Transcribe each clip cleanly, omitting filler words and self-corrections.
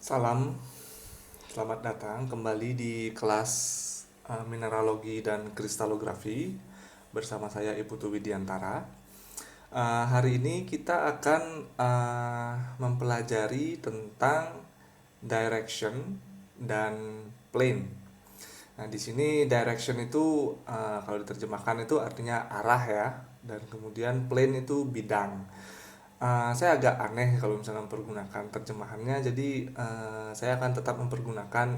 Salam, selamat datang kembali di kelas mineralogi dan kristalografi bersama saya Iputu Widiantara. Hari ini kita akan mempelajari tentang direction dan plane. Nah, di sini direction itu kalau diterjemahkan itu artinya arah ya, dan kemudian plane itu bidang. Saya agak aneh kalau misalnya mempergunakan terjemahannya, jadi saya akan tetap mempergunakan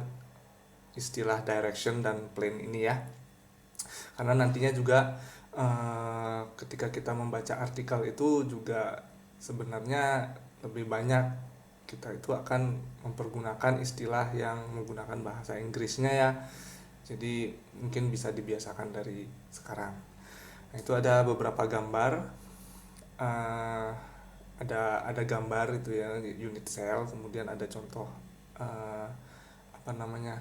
istilah direction dan plane ini ya, karena nantinya juga ketika kita membaca artikel itu juga sebenarnya lebih banyak kita itu akan mempergunakan istilah yang menggunakan bahasa Inggrisnya ya, jadi mungkin bisa dibiasakan dari sekarang. Nah, itu ada beberapa gambar. eh, ada gambar itu ya, unit cell, kemudian ada contoh eh, apa namanya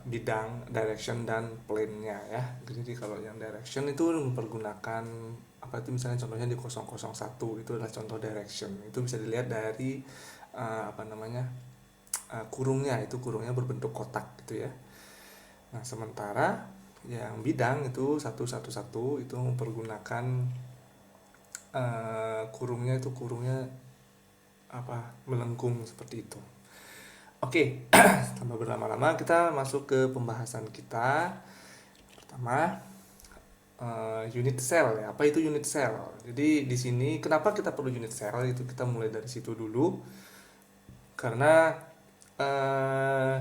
bidang direction dan plane-nya ya. Jadi kalau yang direction itu mempergunakan apa itu, misalnya contohnya di 001 itu adalah contoh direction. Itu bisa dilihat dari apa namanya kurungnya, itu kurungnya berbentuk kotak gitu ya. Nah, sementara yang bidang itu 111 itu mempergunakan kurungnya apa melengkung seperti itu. Oke, tanpa berlama-lama kita masuk ke pembahasan kita. Pertama, unit cell ya. Apa itu unit cell? Jadi di sini kenapa kita perlu unit cell, itu kita mulai dari situ dulu. Karena eh,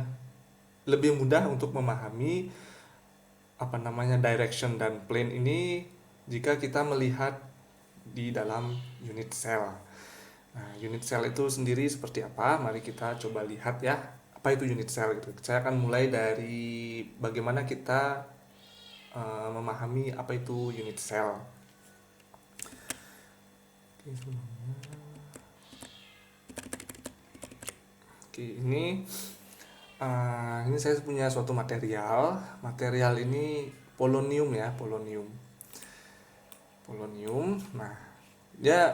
lebih mudah untuk memahami apa namanya direction dan plane ini jika kita melihat di dalam unit cell. Nah, unit cell itu sendiri seperti apa? Mari kita coba lihat ya. Apa itu unit cell gitu. Saya akan mulai dari bagaimana kita memahami apa itu unit cell. Oke, ini saya punya suatu material. Material ini polonium ya, polonium. Polonium. Nah, ya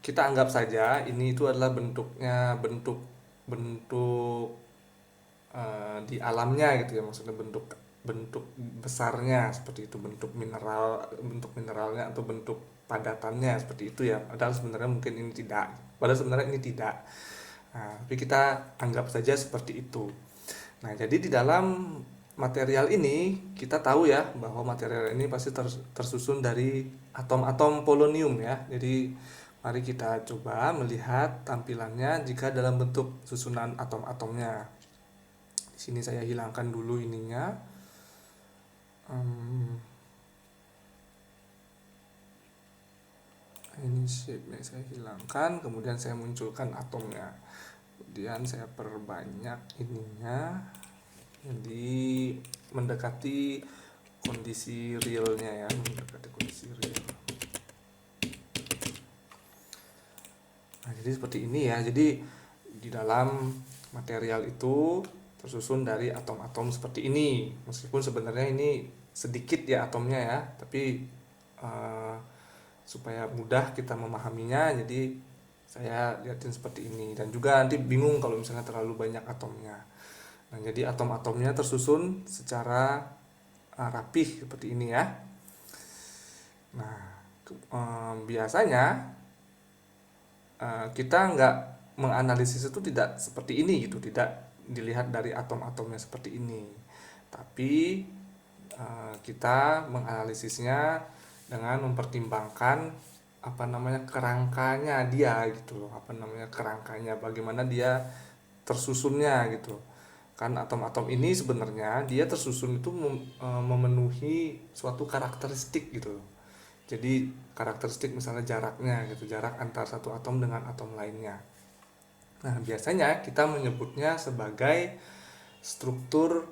kita anggap saja ini itu adalah bentuknya bentuk bentuk di alamnya gitu ya, maksudnya bentuk bentuk besarnya seperti itu, bentuk mineralnya atau bentuk padatannya seperti itu ya, padahal sebenarnya mungkin ini tidak, padahal sebenarnya ini tidak. Nah, tapi kita anggap saja seperti itu. Nah, jadi di dalam material ini kita tahu ya bahwa material ini pasti tersusun dari atom-atom polonium ya. Jadi mari kita coba melihat tampilannya jika dalam bentuk susunan atom-atomnya. Di sini saya hilangkan dulu ininya. Hmm, ini shape-nya saya hilangkan, kemudian saya munculkan atomnya. Kemudian saya perbanyak ininya. Jadi mendekati kondisi realnya ya, mendekati kondisi real. Nah, jadi seperti ini ya. Jadi di dalam material itu tersusun dari atom-atom seperti ini. Meskipun sebenarnya ini sedikit ya atomnya ya, tapi uh, supaya mudah kita memahaminya, jadi saya lihatin seperti ini. Dan juga nanti bingung kalau misalnya terlalu banyak atomnya. Nah, jadi atom-atomnya tersusun secara rapih seperti ini ya. Nah, biasanya kita nggak menganalisis itu tidak seperti ini gitu, tidak dilihat dari atom-atomnya seperti ini, tapi kita menganalisisnya dengan mempertimbangkan apa namanya kerangkanya dia gitu loh, apa namanya kerangkanya, bagaimana dia tersusunnya gitu. Kan atom-atom ini sebenarnya dia tersusun itu memenuhi suatu karakteristik gitu loh. Jadi karakteristik misalnya jaraknya gitu, jarak antar satu atom dengan atom lainnya. Nah, biasanya kita menyebutnya sebagai struktur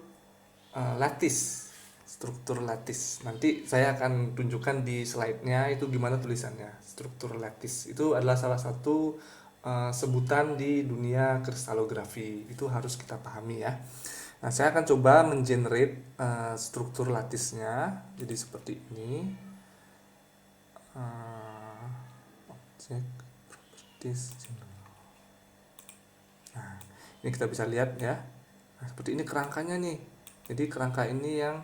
lattice. Struktur lattice. Nanti saya akan tunjukkan di slide-nya itu gimana tulisannya. Struktur lattice itu adalah salah satu sebutan di dunia kristalografi. Itu harus kita pahami ya. Nah, saya akan coba mengenerate struktur lattice-nya. Jadi seperti ini. Object properties. Ini kita bisa lihat ya. Nah, seperti ini kerangkanya nih. Jadi kerangka ini yang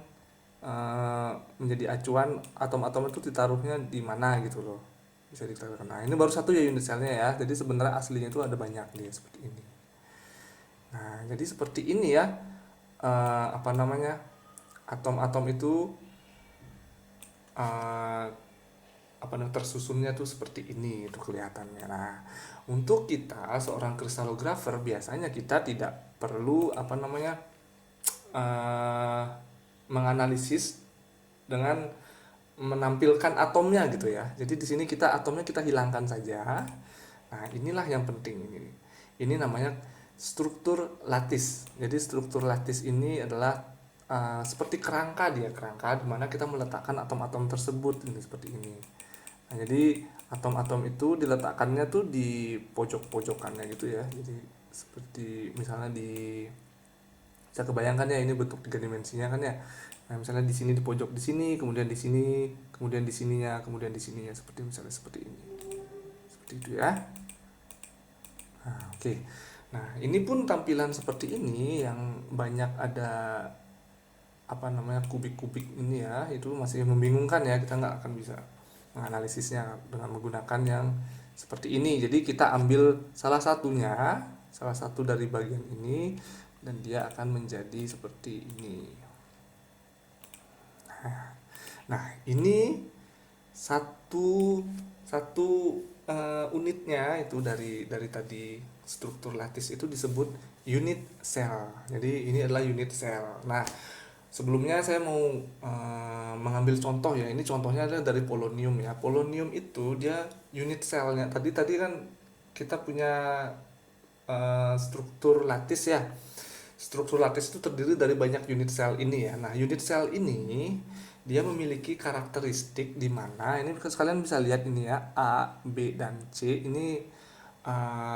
menjadi acuan atom-atom itu ditaruhnya di mana gitu loh. Bisa dikatakan. Nah, ini baru satu ya unit selnya ya. Jadi sebenarnya aslinya itu ada banyak dia seperti ini. Nah, jadi seperti ini ya. Apa namanya? Atom-atom itu eh, apa namanya tersusunnya tuh seperti ini itu kelihatannya. Nah, untuk kita seorang kristalografer biasanya kita tidak perlu apa namanya eh, menganalisis dengan menampilkan atomnya gitu ya. Jadi di sini kita atomnya kita hilangkan saja. Nah, inilah yang penting ini. Ini namanya struktur lattice. Jadi struktur lattice ini adalah seperti kerangka dia, kerangka di mana kita meletakkan atom-atom tersebut ini seperti ini. Nah, jadi atom-atom itu diletakkannya tuh di pojok-pojokannya gitu ya. Jadi seperti misalnya di bisa kebayangkan ya ini bentuk tiga dimensinya kan ya. Nah, misalnya di sini di pojok di sini, kemudian di sini, kemudian di sininya, kemudian di sininya seperti misalnya seperti ini. Seperti itu ya. Nah, oke. Nah, ini pun tampilan seperti ini yang banyak ada apa namanya kubik-kubik ini ya, itu masih membingungkan ya, kita nggak akan bisa menganalisisnya dengan menggunakan yang seperti ini. Jadi kita ambil salah satunya, salah satu dari bagian ini, dan dia akan menjadi seperti ini. Nah, ini satu satu unitnya itu dari tadi struktur lattice itu disebut unit cell. Jadi ini adalah unit cell. Nah, sebelumnya saya mau mengambil contoh ya. Ini contohnya adalah dari polonium ya. Polonium itu dia unit cellnya. Tadi kan kita punya struktur lattice ya. Struktur lattice itu terdiri dari banyak unit sel ini ya. Nah, unit sel ini dia memiliki karakteristik di mana ini sekalian bisa lihat ini ya, A, B dan C ini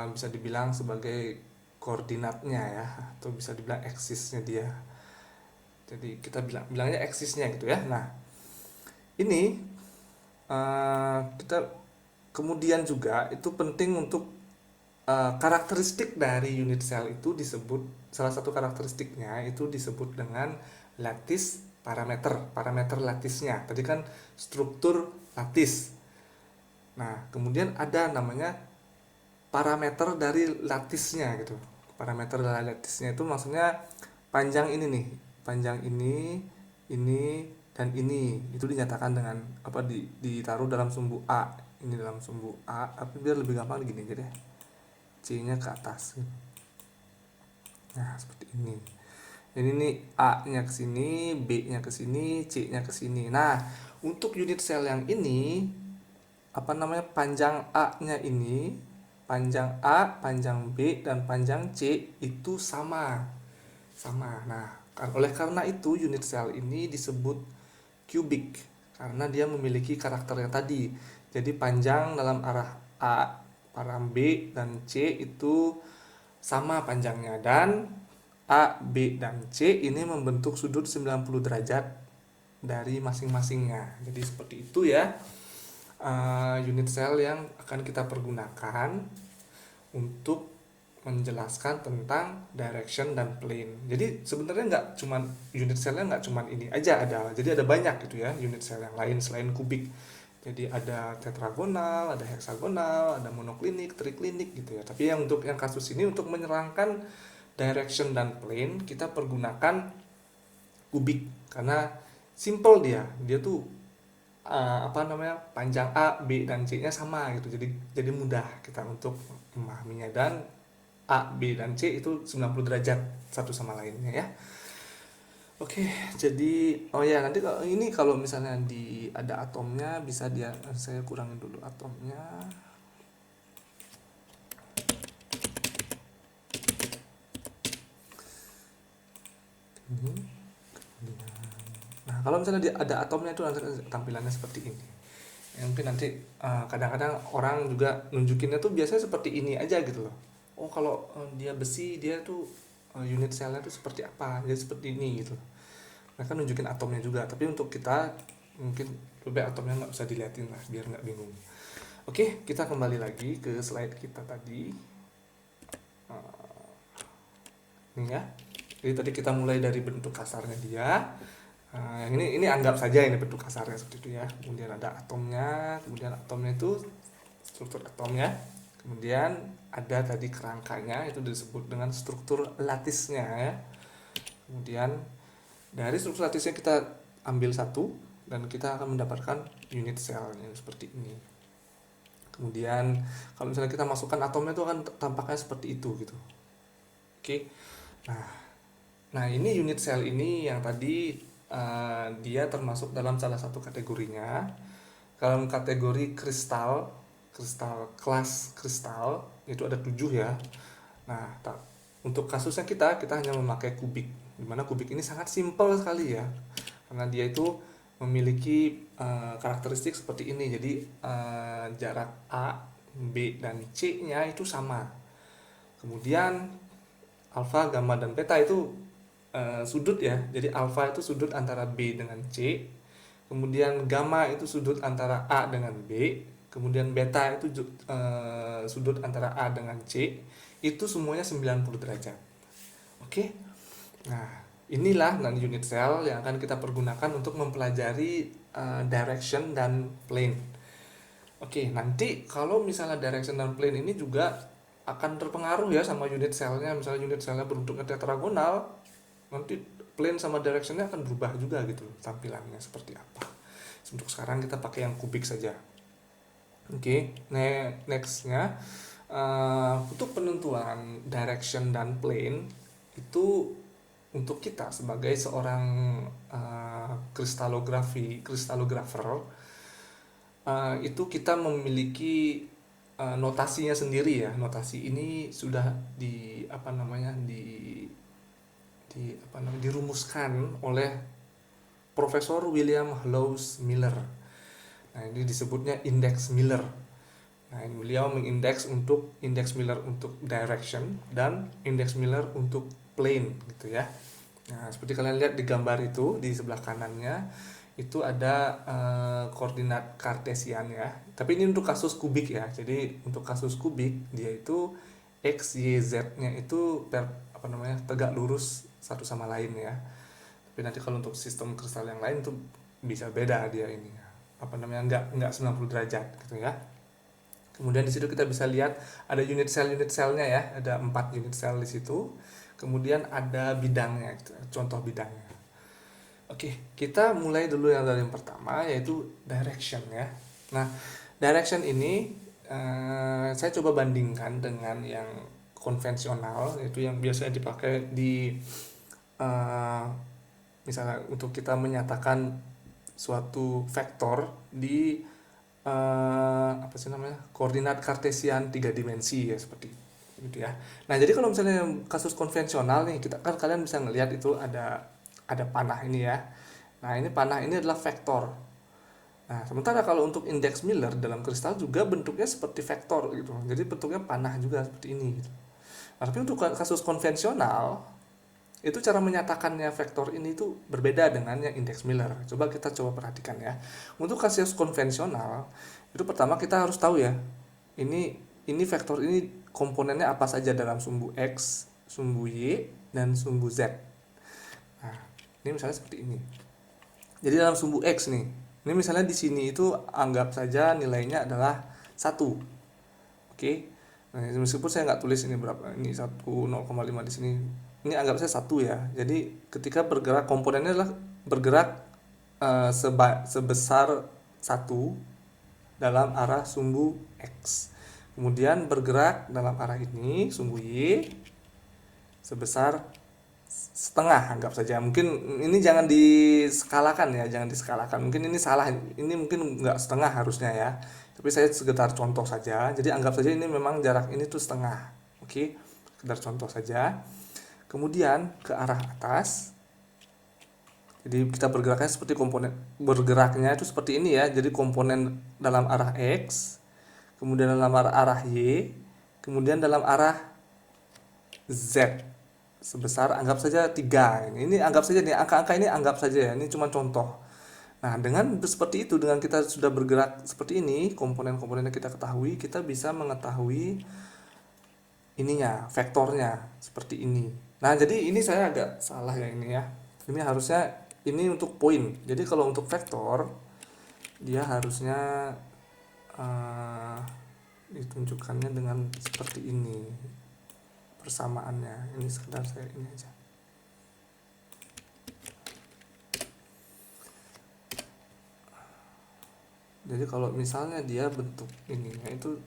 bisa dibilang sebagai koordinatnya ya, atau bisa dibilang eksisnya dia. Jadi kita bilangnya eksisnya gitu ya. Nah, ini kita kemudian juga itu penting untuk karakteristik dari unit sel itu disebut, salah satu karakteristiknya itu disebut dengan lattice parameter, parameter lattisnya. Tadi kan struktur lattice. Nah, kemudian ada namanya parameter dari lattisnya gitu. Parameter dari lattisnya itu maksudnya panjang ini nih, panjang ini dan ini itu dinyatakan dengan apa, ditaruh dalam sumbu A. Ini dalam sumbu A, tapi biar lebih gampang gini aja deh. C-nya ke atas. Nah, seperti ini. Jadi ini A-nya ke sini, B-nya ke sini, C-nya ke sini. Nah, untuk unit sel yang ini apa namanya panjang A-nya ini, panjang A, panjang B dan panjang C itu sama. Sama. Nah, oleh karena itu unit sel ini disebut kubik karena dia memiliki karakter yang tadi. Jadi panjang dalam arah A, arah B dan C itu sama panjangnya, dan A, B, dan C ini membentuk sudut 90 derajat dari masing-masingnya. Jadi seperti itu ya unit cell yang akan kita pergunakan untuk menjelaskan tentang direction dan plane. Jadi sebenarnya nggak cuman unit cellnya nggak cuman ini aja ada. Jadi ada banyak gitu ya unit cell yang lain selain kubik. Jadi ada tetragonal, ada heksagonal, ada monoklinik, triklinik gitu ya. Tapi yang untuk yang kasus ini untuk menyerangkan direction dan plane kita pergunakan kubik karena simple dia. Dia tuh apa namanya panjang A, B dan C-nya sama gitu. Jadi mudah kita untuk memahaminya, dan A, B dan C itu 90 derajat satu sama lainnya ya. Oke, jadi oh ya nanti kalau ini kalau misalnya ada atomnya bisa dia saya kurangin dulu atomnya. Ini. Nah, kalau misalnya ada atomnya itu nanti tampilannya seperti ini. Ya, mungkin nanti kadang-kadang orang juga nunjukinnya tuh biasanya seperti ini aja gitu loh. Oh, kalau dia besi dia tuh unit selnya tuh seperti apa? Jadi seperti ini gitu. Mereka nunjukin atomnya juga, tapi untuk kita mungkin lebih atomnya nggak usah diliatin lah biar nggak bingung. Oke, kita kembali lagi ke slide kita tadi. Ini ya. Jadi tadi kita mulai dari bentuk kasarnya dia. Yang ini anggap saja ini bentuk kasarnya seperti itu ya. Kemudian ada atomnya, kemudian atomnya itu struktur atomnya. Kemudian ada tadi kerangkanya, itu disebut dengan struktur latisnya ya. Kemudian dari struktur latisnya kita ambil satu dan kita akan mendapatkan unit cell-nya seperti ini. Kemudian kalau misalnya kita masukkan atomnya itu akan tampaknya seperti itu gitu. Oke. Nah, nah ini unit cell ini yang tadi dia termasuk dalam salah satu kategorinya. Dalam kategori kristal, kelas kristal itu ada 7 ya. Nah, untuk kasusnya kita hanya memakai kubik, dimana kubik ini sangat simpel sekali ya, karena dia itu memiliki karakteristik seperti ini. Jadi jarak A, B, dan C-nya itu sama. Kemudian alfa, gamma, dan beta itu sudut ya. Jadi alfa itu sudut antara B dengan C. Kemudian gamma itu sudut antara A dengan B. Kemudian beta itu sudut antara A dengan C. Itu semuanya 90 derajat. Oke. Nah, inilah unit cell yang akan kita pergunakan untuk mempelajari direction dan plane. Oke, nanti kalau misalnya direction dan plane ini juga akan terpengaruh ya sama unit cellnya. Misalnya unit cellnya bentuknya tetragonal, nanti plane sama directionnya akan berubah juga gitu tampilannya seperti apa. Untuk sekarang kita pakai yang kubik saja. Oke, nextnya untuk penentuan direction dan plane itu untuk kita sebagai seorang kristalografer itu kita memiliki notasinya sendiri ya. Notasi ini sudah dirumuskan oleh Profesor William Hallowes Miller. Nah, ini disebutnya indeks Miller. Nah, beliau mengindeks untuk indeks Miller untuk direction dan indeks Miller untuk plane gitu ya. Nah, seperti kalian lihat di gambar itu di sebelah kanannya itu ada koordinat kartesian ya. Tapi ini untuk kasus kubik ya. Jadi untuk kasus kubik dia itu x, y, z-nya itu tegak lurus satu sama lain ya. Tapi nanti kalau untuk sistem kristal yang lain tuh bisa beda dia ini ya. Enggak 90 derajat gitu ya. Kemudian di situ kita bisa lihat ada unit cell-nya ya, ada 4 unit cell di situ. Kemudian ada bidangnya, gitu, contoh bidangnya. Oke, kita mulai dulu yang dari yang pertama yaitu direction ya. Nah, direction ini saya coba bandingkan dengan yang konvensional, yaitu yang biasanya dipakai di misalnya untuk kita menyatakan suatu vektor di koordinat kartesian 3 dimensi ya, seperti gitu ya. Nah, jadi kalau misalnya kasus konvensional nih, kita kan kalian bisa ngelihat itu ada panah ini ya. Nah, ini panah ini adalah vektor. Nah, sementara kalau untuk indeks Miller dalam kristal juga bentuknya seperti vektor gitu. Jadi bentuknya panah juga seperti ini gitu. Nah, tapi untuk kasus konvensional itu cara menyatakannya vektor ini itu berbeda dengan yang indeks Miller. Coba perhatikan ya. Untuk kasus konvensional itu pertama kita harus tahu ya. Ini vektor ini komponennya apa saja dalam sumbu X, sumbu Y, dan sumbu Z. Nah, ini misalnya seperti ini. Jadi dalam sumbu X nih, ini misalnya di sini itu anggap saja nilainya adalah 1. Oke. Nah, meskipun saya nggak tulis ini berapa, ini 1,0,5 di sini. Ini anggap saya 1 ya. Jadi ketika bergerak, komponennya adalah bergerak sebesar 1 dalam arah sumbu X. Kemudian bergerak dalam arah ini, sumbu Y, sebesar setengah, anggap saja. Mungkin ini jangan diskalakan ya, mungkin ini salah, ini mungkin nggak setengah harusnya ya, tapi saya sekedar contoh saja. Jadi anggap saja ini memang jarak ini tuh setengah. Oke, sekedar contoh saja. Kemudian ke arah atas, jadi kita bergeraknya seperti bergeraknya itu seperti ini ya. Jadi komponen dalam arah X, kemudian dalam arah Y, kemudian dalam arah Z sebesar anggap saja 3. Ini anggap saja nih, angka-angka ini anggap saja ya, ini cuma contoh. Nah, dengan seperti itu, dengan kita sudah bergerak seperti ini, komponen-komponennya kita ketahui, kita bisa mengetahui ininya, vektornya seperti ini. Nah, jadi ini saya agak salah ya ini ya. Ini harusnya ini untuk poin. Jadi kalau untuk vektor dia harusnya eh, ditunjukkannya dengan seperti ini persamaannya. Ini sekedar saya ini aja. Jadi kalau misalnya dia bentuk ininya itu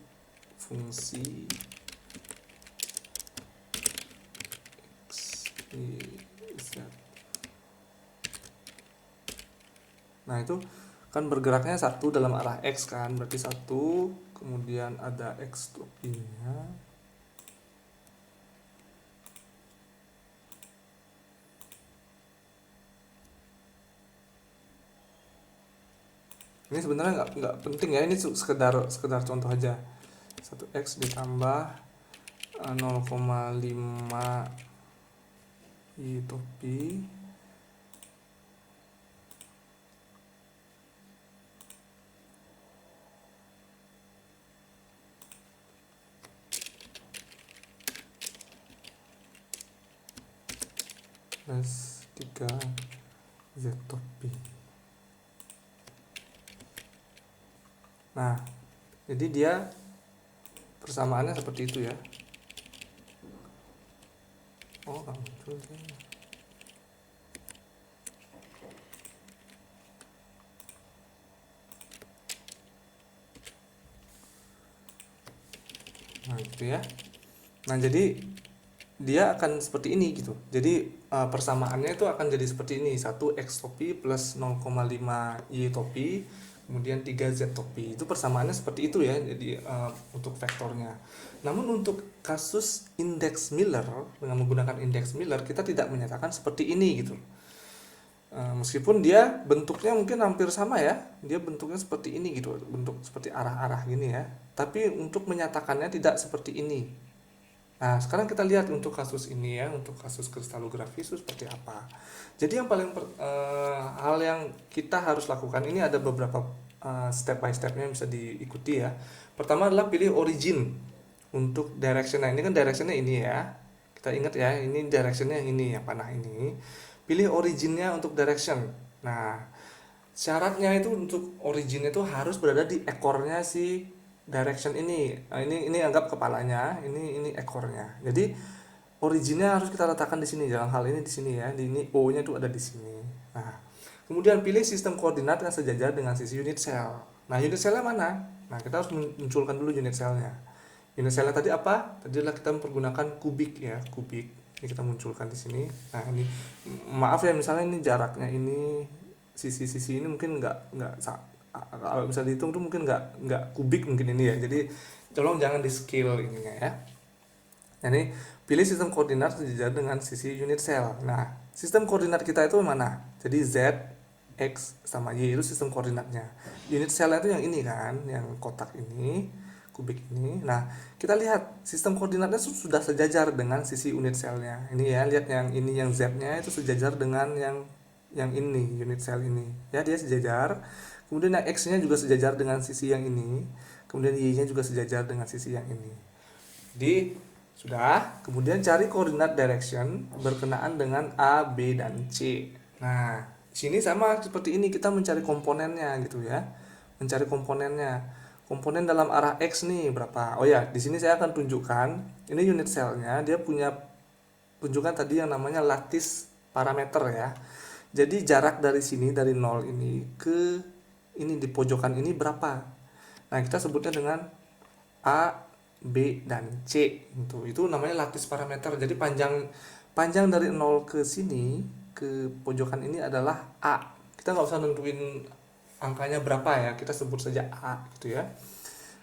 fungsi x, y, z. Nah, itu kan bergeraknya satu dalam arah x kan, berarti satu, kemudian ada x topinya. Ini sebenarnya nggak penting ya, ini sekedar contoh aja. 1x ditambah 0,5 y topi plus 3 z topi. Nah, jadi dia persamaannya seperti itu ya. Oh, nggak muncul dia. Nah, gitu ya. Nah, jadi dia akan seperti ini gitu. Jadi persamaannya itu akan jadi seperti ini. 1x topi plus 0,5 y topi, kemudian 3z topi. Itu persamaannya seperti itu ya. Jadi untuk vektornya. Namun untuk kasus indeks Miller, dengan menggunakan indeks Miller, kita tidak menyatakan seperti ini gitu. Meskipun dia bentuknya mungkin hampir sama ya, dia bentuknya seperti ini gitu, bentuk seperti arah-arah gini ya, tapi untuk menyatakannya tidak seperti ini. Nah, sekarang kita lihat untuk kasus ini ya, untuk kasus kristalografi itu seperti apa. Jadi yang hal yang kita harus lakukan ini ada beberapa step by stepnya yang bisa diikuti ya. Pertama adalah pilih origin untuk direction. Nah, ini kan directionnya ini ya. Kita ingat ya, ini directionnya yang ini, yang panah ini. Pilih originnya untuk direction. Nah, syaratnya itu untuk originnya itu harus berada di ekornya si direction ini. Nah, ini anggap kepalanya, ini ekornya. Jadi originnya harus kita letakkan di sini. Dalam hal ini di sini ya. Di ini O-nya itu ada di sini. Nah, kemudian pilih sistem koordinat yang sejajar dengan sisi unit cell. Nah, unit cellnya mana? Nah, kita harus munculkan dulu unit cellnya. Unit cellnya tadi apa? Tadi adalah kita mempergunakan kubik ya, kubik. Ini kita munculkan di sini. Nah, ini maaf ya, misalnya ini jaraknya ini, sisi-sisi ini mungkin kalau bisa dihitung tuh mungkin nggak kubik mungkin ini ya. Jadi tolong jangan di scale ininya ya. Jadi pilih sistem koordinat sejajar dengan sisi unit cell. Nah, sistem koordinat kita itu mana? Jadi Z, X sama Y itu sistem koordinatnya. Unit cell itu yang ini kan, yang kotak ini, kubik ini. Nah, kita lihat sistem koordinatnya sudah sejajar dengan sisi unit cellnya. Ini ya, lihat yang ini, yang Z-nya itu sejajar dengan yang ini, unit cell ini. Ya, dia sejajar. Kemudian yang X-nya juga sejajar dengan sisi yang ini. Kemudian Y-nya juga sejajar dengan sisi yang ini. Jadi sudah, kemudian cari koordinat direction berkenaan dengan A, B, dan C. Nah, di sini sama seperti ini, kita mencari komponennya gitu ya. Mencari komponennya. Komponen dalam arah X nih berapa? Oh ya, di sini saya akan tunjukkan, ini unit cellnya, dia punya tunjukkan tadi yang namanya lattice parameter ya. Jadi jarak dari sini, dari 0 ini ke ini di pojokan ini berapa? Nah, kita sebutnya dengan A, B, dan C. Itu namanya lattice parameter. Jadi panjang dari 0 ke sini, ke pojokan ini adalah A. Kita nggak usah nentuin angkanya berapa ya, kita sebut saja A gitu ya.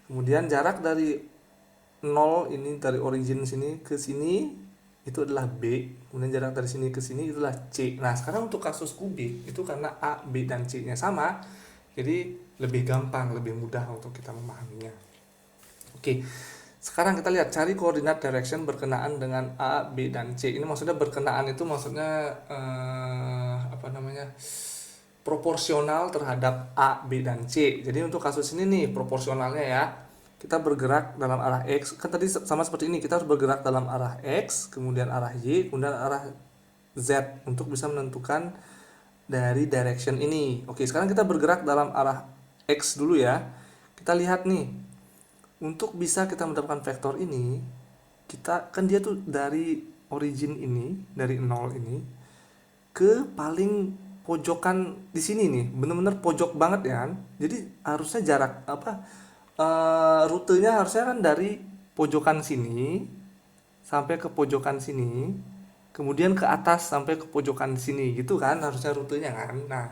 Kemudian jarak dari 0 ini, dari origin sini ke sini itu adalah B. Kemudian jarak dari sini ke sini itulah C. Nah, sekarang untuk kasus kubik itu karena A, B, dan C-nya sama, jadi lebih gampang, lebih mudah untuk kita memahaminya. Oke, sekarang kita lihat cari koordinat direction berkenaan dengan A, B, dan C. Ini maksudnya berkenaan itu maksudnya apa namanya, proporsional terhadap A, B, dan C. Jadi untuk kasus ini nih proporsionalnya ya. kita bergerak dalam arah X, kan tadi sama seperti ini, kita harus bergerak dalam arah X, kemudian arah Y, kemudian arah Z untuk bisa menentukan dari direction ini. Oke, sekarang kita bergerak dalam arah X dulu ya. Kita lihat nih, untuk bisa kita mendapatkan vektor ini, kita kan dia tuh dari origin ini, dari 0 ini ke paling pojokan di sini nih, bener-bener pojok banget ya kan. Jadi harusnya jarak rutenya harusnya kan dari pojokan sini sampai ke pojokan sini, kemudian ke atas sampai ke pojokan sini gitu kan harusnya rutenya kan. Nah,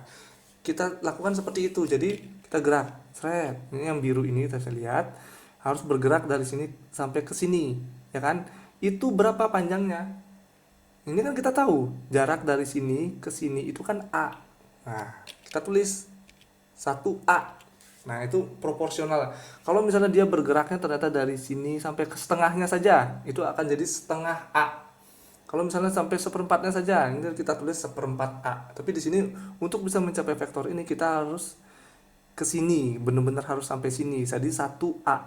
kita lakukan seperti itu. Jadi kita gerak, seret. Ini yang biru ini kita bisa lihat harus bergerak dari sini sampai ke sini, ya kan? Itu berapa panjangnya? Ini kan kita tahu jarak dari sini ke sini itu kan A. Nah, kita tulis 1A. Nah, itu proporsional. Kalau misalnya dia bergeraknya ternyata dari sini sampai ke setengahnya saja, itu akan jadi setengah A. Kalau misalnya sampai seperempatnya saja, ini kita tulis seperempat A. Tapi di sini untuk bisa mencapai vektor ini kita harus ke sini, benar-benar harus sampai sini. Jadi 1A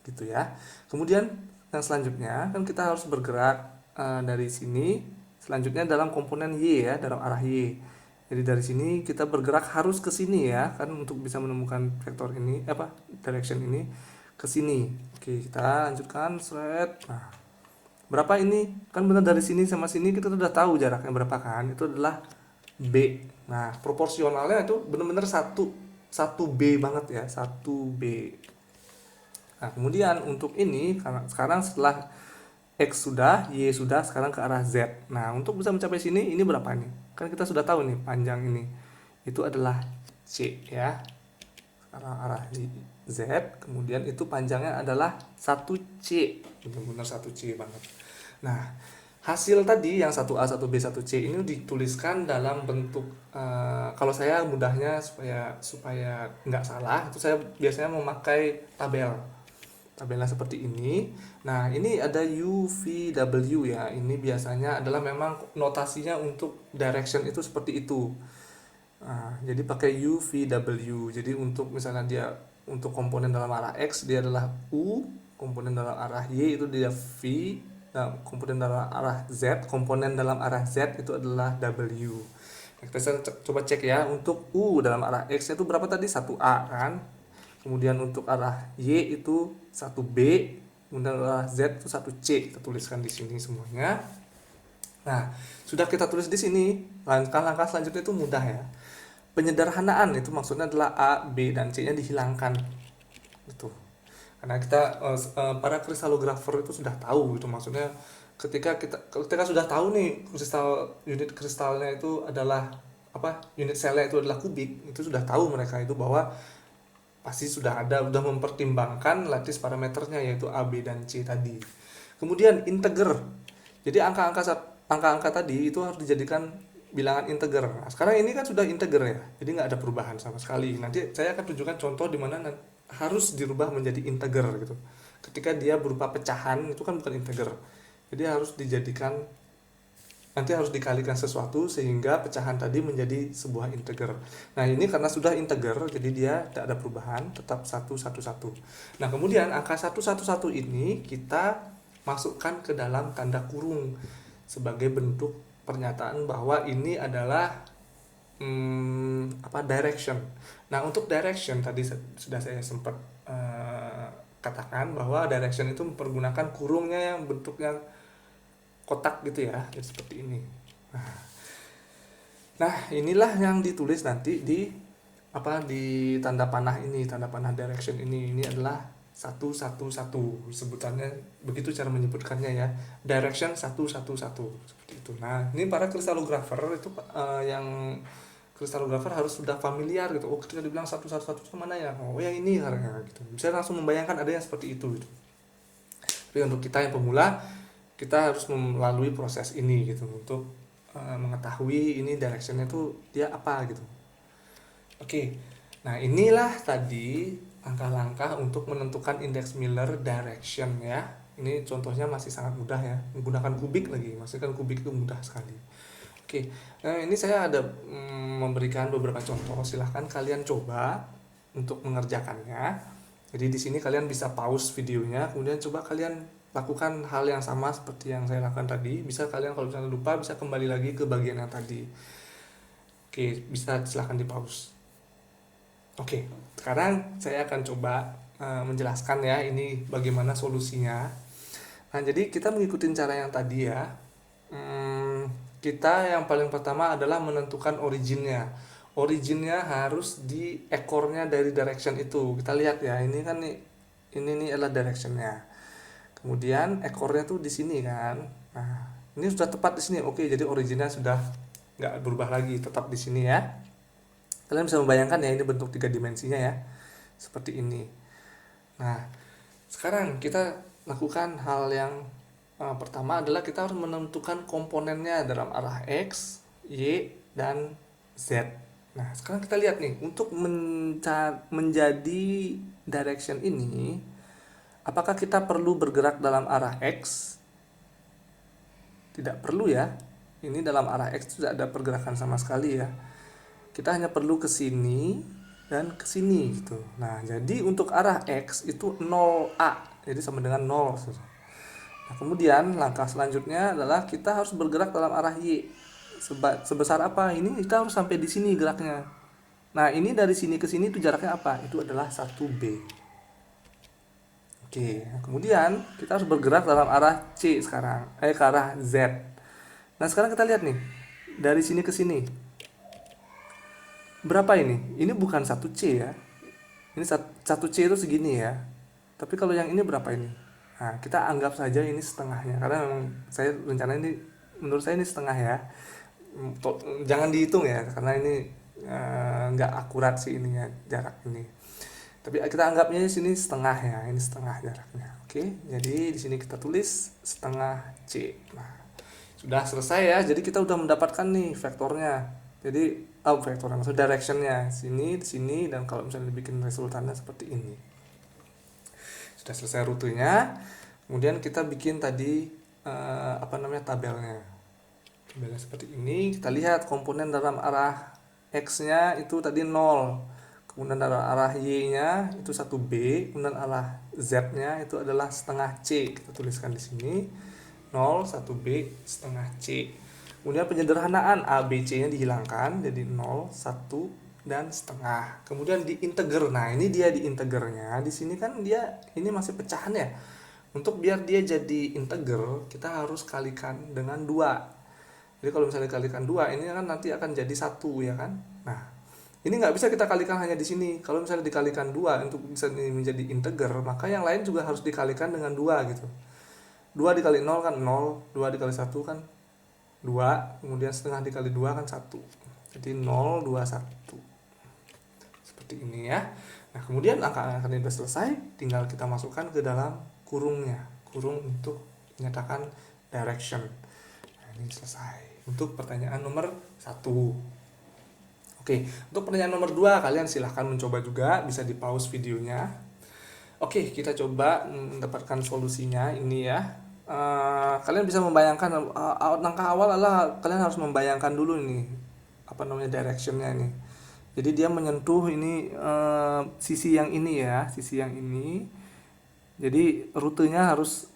gitu ya. Kemudian yang selanjutnya kan kita harus bergerak dari sini, selanjutnya dalam komponen Y ya, dalam arah Y. Jadi dari sini kita bergerak harus ke sini ya, kan untuk bisa menemukan vektor ini, direction ini ke sini. Oke, kita lanjutkan thread. Nah, berapa ini? Kan benar dari sini sama sini kita sudah tahu jaraknya berapa kan? Itu adalah B. Nah, proporsionalnya itu benar-benar satu B banget ya, 1B. Nah, kemudian untuk ini karena sekarang setelah X sudah, Y sudah, sekarang ke arah Z. Nah, untuk bisa mencapai sini, ini berapa nih? Kan kita sudah tahu nih, panjang ini. Itu adalah C ya. Sekarang arah Z, kemudian itu panjangnya adalah 1C. Benar-benar 1C banget. Nah, hasil tadi yang 1A, 1B, 1C ini dituliskan dalam bentuk, kalau saya mudahnya supaya nggak salah, itu saya biasanya memakai tabelnya seperti ini. Nah, ini ada UVW ya. Ini biasanya adalah memang notasinya untuk direction itu seperti itu. Nah, jadi pakai UVW. Jadi untuk misalnya dia untuk komponen dalam arah X dia adalah U, komponen dalam arah Y itu dia V, nah, komponen dalam arah Z, komponen dalam arah Z itu adalah W. Nah, kita coba cek ya, untuk U dalam arah X itu berapa tadi? 1A kan? Kemudian untuk arah Y itu 1B, kemudian arah Z itu 1C. Kita tuliskan di sini semuanya. Nah, sudah kita tulis di sini, langkah-langkah selanjutnya itu mudah ya. Penyederhanaan itu maksudnya adalah A, B, dan C-nya dihilangkan. Itu. Karena kita para kristalografer itu sudah tahu itu maksudnya ketika sudah tahu nih unit kristalnya itu adalah unit selnya itu adalah kubik, itu sudah tahu mereka itu bahwa pasti sudah mempertimbangkan lattice parameternya yaitu A, B, dan C tadi. Kemudian integer. Jadi angka-angka tadi itu harus dijadikan bilangan integer. Nah, sekarang ini kan sudah integer ya. Jadi nggak ada perubahan sama sekali. Nanti saya akan tunjukkan contoh di mana harus dirubah menjadi integer gitu. Ketika dia berupa pecahan itu kan bukan integer. Jadi nanti harus dikalikan sesuatu sehingga pecahan tadi menjadi sebuah integer. Nah, ini karena sudah integer, jadi dia tidak ada perubahan, tetap 111. Nah, kemudian angka 111 ini kita masukkan ke dalam tanda kurung sebagai bentuk pernyataan bahwa ini adalah direction. Nah, untuk direction tadi sudah saya sempat katakan bahwa direction itu mempergunakan kurungnya yang bentuknya kotak gitu ya, jadi seperti ini. Nah, inilah yang ditulis nanti di tanda panah ini, tanda panah direction ini. Ini adalah 111 sebutannya, begitu cara menyebutkannya ya, direction 111 seperti itu. Nah, ini para kristalografer itu yang kristalografer harus sudah familiar gitu. Oh, ketika dibilang 111 itu mana ya? Oh, yang ini harusnya gitu. Bisa langsung membayangkan ada yang seperti itu gitu. Tapi untuk kita yang pemula, kita harus melalui proses ini gitu untuk mengetahui ini directionnya tuh dia apa gitu. Oke, nah inilah tadi langkah-langkah untuk menentukan indeks Miller direction ya. Ini contohnya masih sangat mudah ya, menggunakan kubik lagi, maksudnya kan kubik itu mudah sekali. Oke, nah ini saya ada memberikan beberapa contoh, silahkan kalian coba untuk mengerjakannya. Jadi di sini kalian bisa pause videonya, kemudian coba kalian lakukan hal yang sama seperti yang saya lakukan tadi. Bisa kalian kalau misalnya lupa bisa kembali lagi ke bagian yang tadi. Oke, bisa silahkan di pause. Oke, sekarang saya akan coba menjelaskan ya ini bagaimana solusinya. Nah, jadi kita mengikuti cara yang tadi ya. Kita yang paling pertama adalah menentukan originnya. Originnya harus di ekornya dari direction itu. Kita lihat ya, ini kan nih, ini adalah directionnya. Kemudian ekornya tuh di sini kan. Nah, ini sudah tepat di sini. Oke, jadi originnya sudah nggak berubah lagi, tetap di sini ya. Kalian bisa membayangkan ya, ini bentuk 3 dimensinya ya, seperti ini. Nah, sekarang kita lakukan hal yang pertama adalah kita harus menentukan komponennya dalam arah X, Y, dan Z. Nah, sekarang kita lihat nih, untuk menjadi direction ini, apakah kita perlu bergerak dalam arah X? Tidak perlu ya. Ini dalam arah X tidak ada pergerakan sama sekali ya. Kita hanya perlu ke sini dan ke sini gitu. Nah, jadi untuk arah X itu 0A. Jadi sama dengan 0. Nah, kemudian langkah selanjutnya adalah kita harus bergerak dalam arah Y. Sebesar apa? Ini kita harus sampai di sini geraknya. Nah, ini dari sini ke sini itu jaraknya apa? Itu adalah 1B. Oke, kemudian kita harus bergerak dalam arah C sekarang, ke arah Z. Nah, sekarang kita lihat nih, dari sini ke sini. Berapa ini? Ini bukan 1C ya. Ini 1C itu segini ya. Tapi kalau yang ini berapa ini? Nah, kita anggap saja ini setengahnya. Karena memang saya rencana ini, menurut saya ini setengah ya. Jangan dihitung ya, karena ini nggak akurat sih ininya, jarak ini. Tapi kita anggapnya di sini setengah ya, ini setengah jaraknya. Oke, jadi di sini kita tulis setengah C. Nah, sudah selesai ya. Jadi kita udah mendapatkan nih vektornya. Jadi vektornya maksudnya directionnya sini, sini, dan kalau misalnya dibikin resultannya seperti ini. Sudah selesai rutenya. Kemudian kita bikin tadi tabelnya. Tabelnya seperti ini. Kita lihat komponen dalam arah X-nya itu tadi 0. Kemudian dalam arah Y-nya itu 1B, kemudian arah Z-nya itu adalah setengah C. Kita tuliskan di sini 0, 1B, setengah C. Kemudian penyederhanaan A, B, C-nya dihilangkan jadi 0, 1, dan setengah. Kemudian diinteger. Nah, ini dia diintegernya. Di sini kan dia ini masih pecahan ya. Untuk biar dia jadi integer, kita harus kalikan dengan 2. Jadi kalau misalnya dikalikan 2, ini kan nanti akan jadi 1 ya kan. Nah, ini nggak bisa kita kalikan hanya di sini. Kalau misalnya dikalikan 2 untuk bisa menjadi integer, maka yang lain juga harus dikalikan dengan 2 gitu. 2 dikali 0 kan 0, 2 dikali 1 kan 2, kemudian setengah dikali 2 kan 1. Jadi 0, 2, 1. Seperti ini ya. Nah, kemudian angka-angka ini sudah selesai, tinggal kita masukkan ke dalam kurungnya. Kurung untuk menyatakan direction. Nah, ini selesai. Untuk pertanyaan nomor 1. Oke, untuk pertanyaan nomor 2 kalian silahkan mencoba juga, bisa di pause videonya. Oke, kita coba mendapatkan solusinya ini ya. Kalian bisa membayangkan langkah awal adalah kalian harus membayangkan dulu nih directionnya ini. Jadi dia menyentuh ini sisi yang ini ya, sisi yang ini. Jadi rutenya harus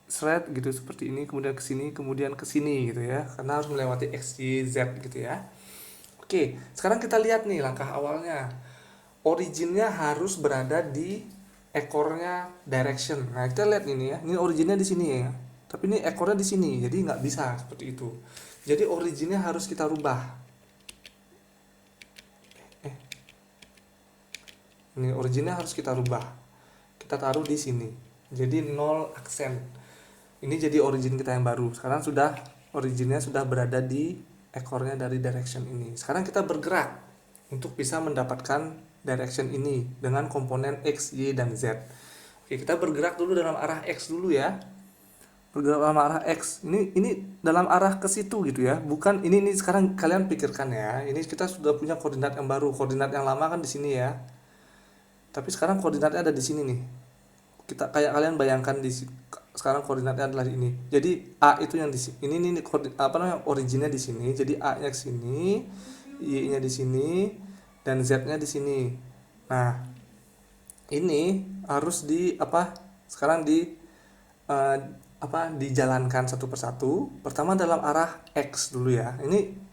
straight gitu seperti ini, kemudian ke sini, kemudian ke sini gitu ya. Karena harus melewati X, Y, Z gitu ya. Oke, sekarang kita lihat nih langkah awalnya. Originnya harus berada di ekornya direction. Nah, kita lihat ini ya. Ini originnya di sini ya. Tapi ini ekornya di sini. Jadi nggak bisa seperti itu. Jadi originnya harus kita rubah. Ini originnya harus kita rubah. Kita taruh di sini. Jadi 0 aksen. Ini jadi origin kita yang baru. Sekarang sudah originnya sudah berada di ekornya dari direction ini. Sekarang kita bergerak untuk bisa mendapatkan direction ini dengan komponen X, Y, dan Z. Oke, kita bergerak dulu dalam arah X dulu ya. Bergerak dalam arah X. Ini dalam arah ke situ gitu ya. Bukan ini sekarang kalian pikirkan ya. Ini kita sudah punya koordinat yang baru. Koordinat yang lama kan di sini ya. Tapi sekarang koordinatnya ada di sini nih. Kita kayak kalian bayangkan di sekarang koordinatnya adalah ini. Jadi A itu yang di sini. Ini originnya di sini. Jadi A-nya ke sini, Y-nya di sini, dan Z-nya di sini. Nah, ini harus sekarang eh, dijalankan satu persatu. Pertama dalam arah X dulu ya. Ini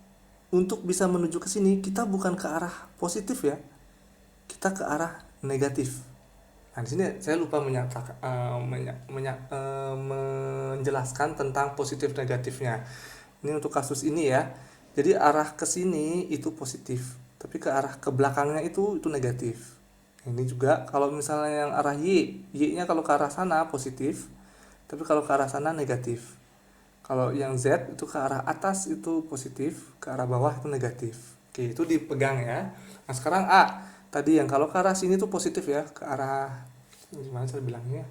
untuk bisa menuju ke sini kita bukan ke arah positif ya, kita ke arah negatif. Nah, di sini saya lupa menyatakan menjelaskan tentang positif negatifnya. Ini untuk kasus ini ya. Jadi arah ke sini itu positif, tapi ke arah ke belakangnya itu negatif. Ini juga kalau misalnya yang arah Y-nya kalau ke arah sana positif, tapi kalau ke arah sana negatif. Kalau yang Z itu ke arah atas itu positif, ke arah bawah itu negatif. Oke, itu dipegang ya. Nah, sekarang A. Tadi yang kalau ke arah sini tuh positif ya, ke arah gimana saya bilangnya?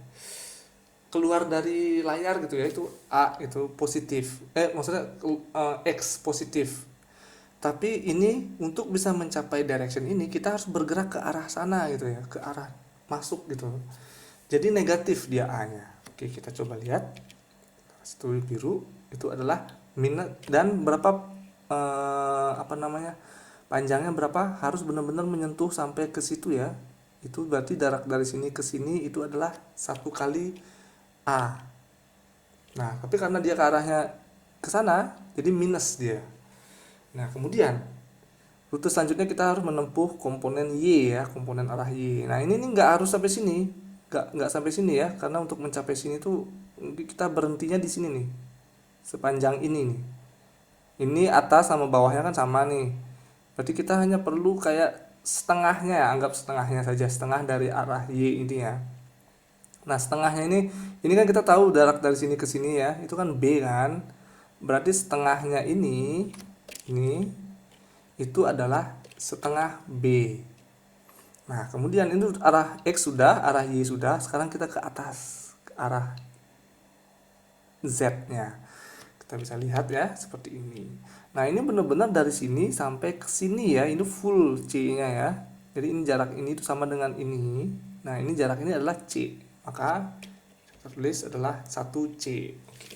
Keluar dari layar gitu ya, itu A itu positif. Maksudnya X positif. Tapi ini untuk bisa mencapai direction ini kita harus bergerak ke arah sana gitu ya, ke arah masuk gitu. Jadi negatif dia A-nya. Oke, kita coba lihat. Studi biru itu adalah minus, dan berapa panjangnya berapa, harus benar-benar menyentuh sampai ke situ ya. Itu berarti jarak dari sini ke sini itu adalah 1 kali A. Nah, tapi karena dia ke arahnya ke sana jadi minus dia. Nah, kemudian rute selanjutnya kita harus menempuh komponen Y ya, komponen arah Y. Nah, ini nih nggak harus sampai sini, nggak sampai sini ya, karena untuk mencapai sini tuh kita berhentinya di sini nih, sepanjang ini nih. Ini atas sama bawahnya kan sama nih. Berarti kita hanya perlu kayak setengahnya ya, anggap setengahnya saja, setengah dari arah Y ini ya. Nah, setengahnya ini kan kita tahu jarak dari sini ke sini ya, itu kan B kan. Berarti setengahnya ini itu adalah setengah B. Nah, kemudian ini arah X sudah, arah Y sudah, sekarang kita ke atas, ke arah Z-nya. Kita bisa lihat ya, seperti ini. Nah, ini benar-benar dari sini sampai ke sini ya, ini full C-nya ya. Jadi ini jarak ini itu sama dengan ini. Nah, ini jarak ini adalah C. Maka kita tulis adalah 1C. Oke.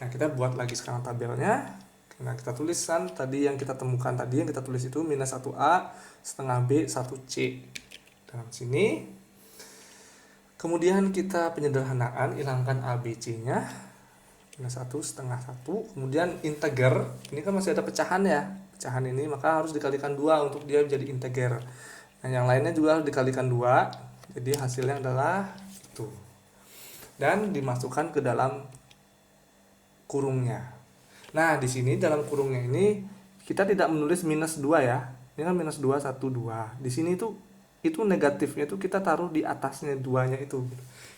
Nah, kita buat lagi sekarang tabelnya. Nah, kita tuliskan tadi yang kita temukan tadi, yang kita tulis itu minus 1A setengah B 1C. Dalam sini. Kemudian kita penyederhanaan, hilangkan ABC-nya. Minus 1 setengah 1. Kemudian integer. Ini kan masih ada pecahan ya. Pecahan ini maka harus dikalikan 2 untuk dia menjadi integer. Nah, yang lainnya juga harus dikalikan 2. Jadi hasilnya adalah itu. Dan dimasukkan ke dalam kurungnya. Nah, di sini dalam kurungnya ini kita tidak menulis minus 2 ya. Ini kan minus 2, 1, 2. Di sini itu negatifnya itu kita taruh di atasnya 2-nya itu.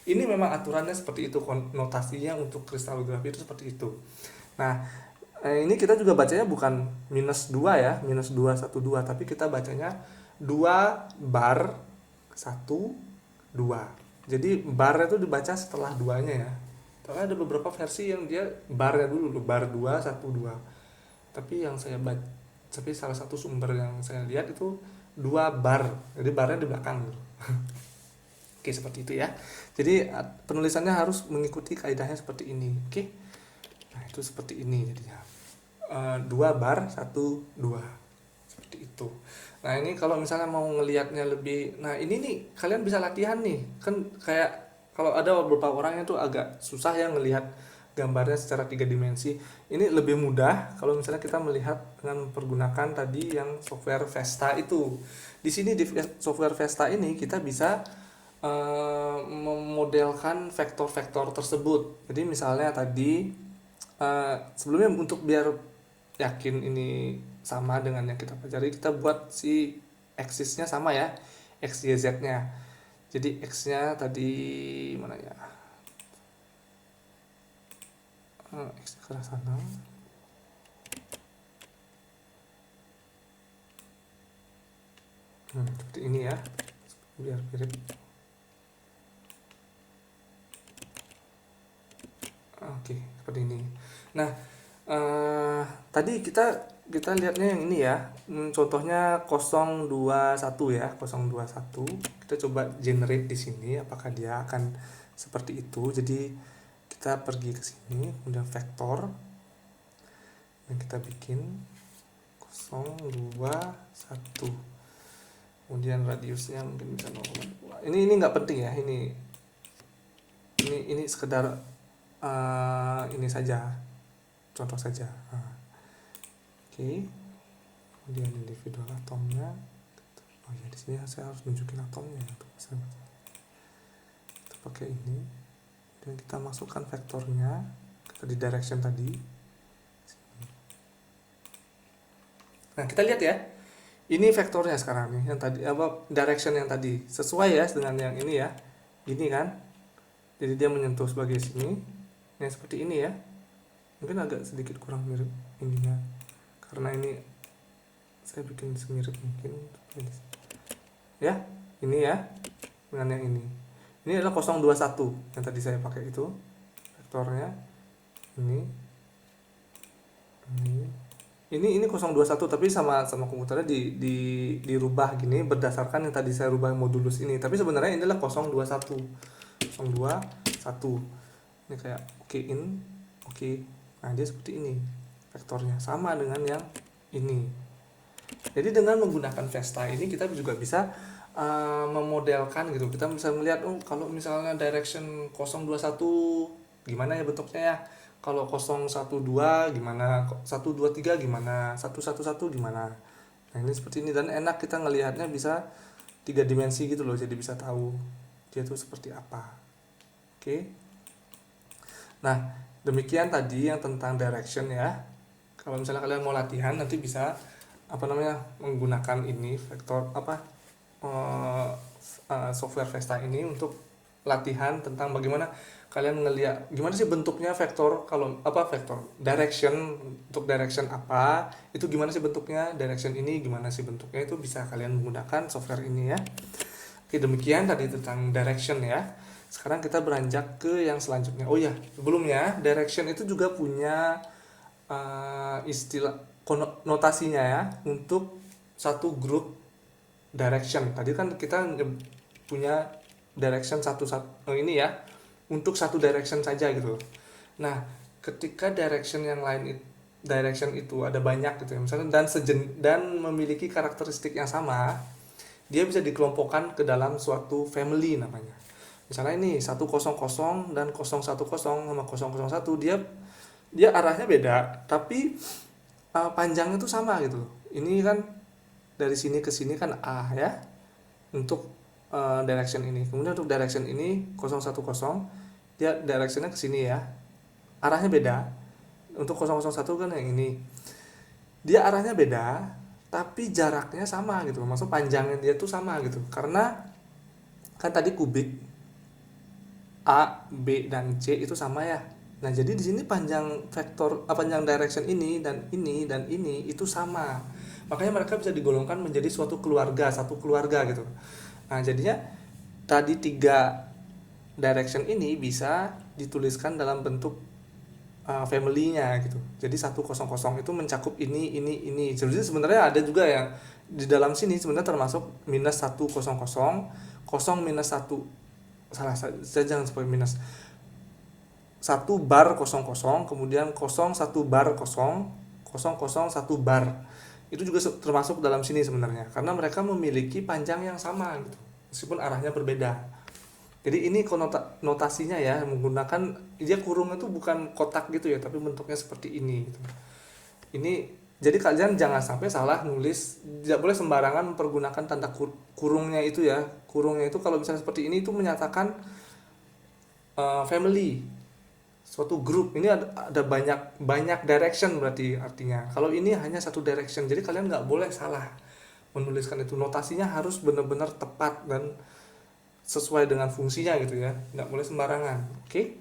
Ini memang aturannya seperti itu, konotasinya untuk kristalografi itu seperti itu. Nah, ini kita juga bacanya bukan minus 2 ya, minus 2, 1, 2, tapi kita bacanya 2 bar 1, 2. Jadi barnya itu dibaca setelah 2-nya ya. Tapi ada beberapa versi yang dia barnya dulu, bar 2 1 2. Tapi yang saya baca, tapi salah satu sumber yang saya lihat itu 2 bar. Jadi barnya di belakang. Oke, seperti itu ya. Jadi penulisannya harus mengikuti kaidahnya seperti ini. Oke. Nah, itu seperti ini jadinya. 2 bar 1 2. Seperti itu. Nah, ini kalau misalnya mau ngelihatnya lebih, nah ini nih kalian bisa latihan nih. Kan kayak kalau ada beberapa orang yang tuh agak susah ya ngelihat gambarnya secara 3 dimensi. Ini lebih mudah kalau misalnya kita melihat dengan pergunakan tadi yang software Vesta itu. Di sini di software Vesta ini kita bisa memodelkan vektor-vektor tersebut. Jadi misalnya tadi sebelumnya untuk biar yakin ini sama dengan yang kita pelajari, kita buat si aksisnya sama ya, x y z nya. Jadi x nya tadi mana ya, x ke arah sana, seperti ini ya, biar mirip. Oke, seperti ini. Nah, tadi kita lihatnya yang ini ya. Contohnya 021 ya, 021. Kita coba generate di sini apakah dia akan seperti itu. Jadi kita pergi ke sini, kemudian vektor yang kita bikin 021. kemudian radiusnya mungkin bisa 0,2. Ini nggak penting ya, ini sekedar ini saja, contoh saja. Nah, oke. Kemudian individual atomnya. Oh ya, di sini saya harus nunjukin atomnya ya, kita pakai ini dan kita masukkan vektornya di direction tadi. Nah, kita lihat ya, ini vektornya sekarang nih, yang tadi direction yang tadi sesuai ya dengan yang ini ya, ini kan, jadi dia menyentuh sebagai sini, yang seperti ini ya, mungkin agak sedikit kurang mirip ininya karena ini saya bikin semirip mungkin ya, ini ya dengan yang ini adalah 021 yang tadi saya pakai itu vektornya, ini 021 tapi sama komputernya dirubah gini berdasarkan yang tadi saya rubah modulus ini, tapi sebenarnya ini adalah 021 ini kayak oke. Nah, dia seperti ini vektornya sama dengan yang ini. Jadi dengan menggunakan Vesta ini kita juga bisa memodelkan gitu. Kita bisa melihat kalau misalnya direction 021 gimana ya bentuknya ya. Kalau 012 gimana, 123 gimana, 111 gimana. Nah, ini seperti ini dan enak kita ngelihatnya bisa 3 dimensi gitu loh. Jadi bisa tahu dia tuh seperti apa. Oke. Nah, demikian tadi yang tentang direction ya. Kalau misalnya kalian mau latihan nanti bisa menggunakan ini vektor software Vesta ini untuk latihan tentang bagaimana kalian ngelihat gimana sih bentuknya vektor, kalau vektor direction, untuk direction apa itu gimana sih bentuknya, direction ini gimana sih bentuknya, itu bisa kalian menggunakan software ini ya. Oke, demikian tadi tentang direction ya. Sekarang kita beranjak ke yang selanjutnya. Oh ya, sebelumnya direction itu juga punya istilah notasinya ya untuk satu grup direction. Tadi kan kita punya direction ini ya untuk satu direction saja gitu. Nah, ketika direction yang lain direction itu ada banyak gitu ya, misalnya dan memiliki karakteristik yang sama, dia bisa dikelompokkan ke dalam suatu family namanya. Misalnya ini 100 dan 010 sama 001, dia arahnya beda tapi panjangnya tuh sama gitu. Ini kan dari sini ke sini kan A ya untuk direction ini. Kemudian untuk direction ini 010 dia directionnya ke sini ya, arahnya beda. Untuk 001 kan yang ini dia arahnya beda tapi jaraknya sama gitu, maksud panjangnya dia tuh sama gitu, karena kan tadi kubik A, B, dan C itu sama ya. Nah, jadi di sini panjang direction ini dan ini itu sama. Makanya mereka bisa digolongkan menjadi satu keluarga gitu. Nah, jadinya tadi 3 direction ini bisa dituliskan dalam bentuk family-nya gitu. Jadi 100 itu mencakup ini. Jadi sebenarnya ada juga yang di dalam sini sebenarnya termasuk minus 100, 0 minus 1. Salah, saya jangan sampai minus 1 bar 00, kemudian 01 bar 0, 001 bar. Itu juga termasuk dalam sini sebenarnya, karena mereka memiliki panjang yang sama gitu, meskipun arahnya berbeda. Jadi ini notasinya ya, menggunakan dia kurungnya itu bukan kotak gitu ya, tapi bentuknya seperti ini gitu. Ini jadi kalian jangan sampai salah nulis, tidak boleh sembarangan mempergunakan tanda kurungnya itu ya. Kurungnya itu kalau misalnya seperti ini itu menyatakan family, suatu grup. Ini ada banyak direction berarti artinya. Kalau ini hanya satu direction, jadi kalian nggak boleh salah menuliskan itu. Notasinya harus benar-benar tepat dan sesuai dengan fungsinya gitu ya, nggak boleh sembarangan. Oke,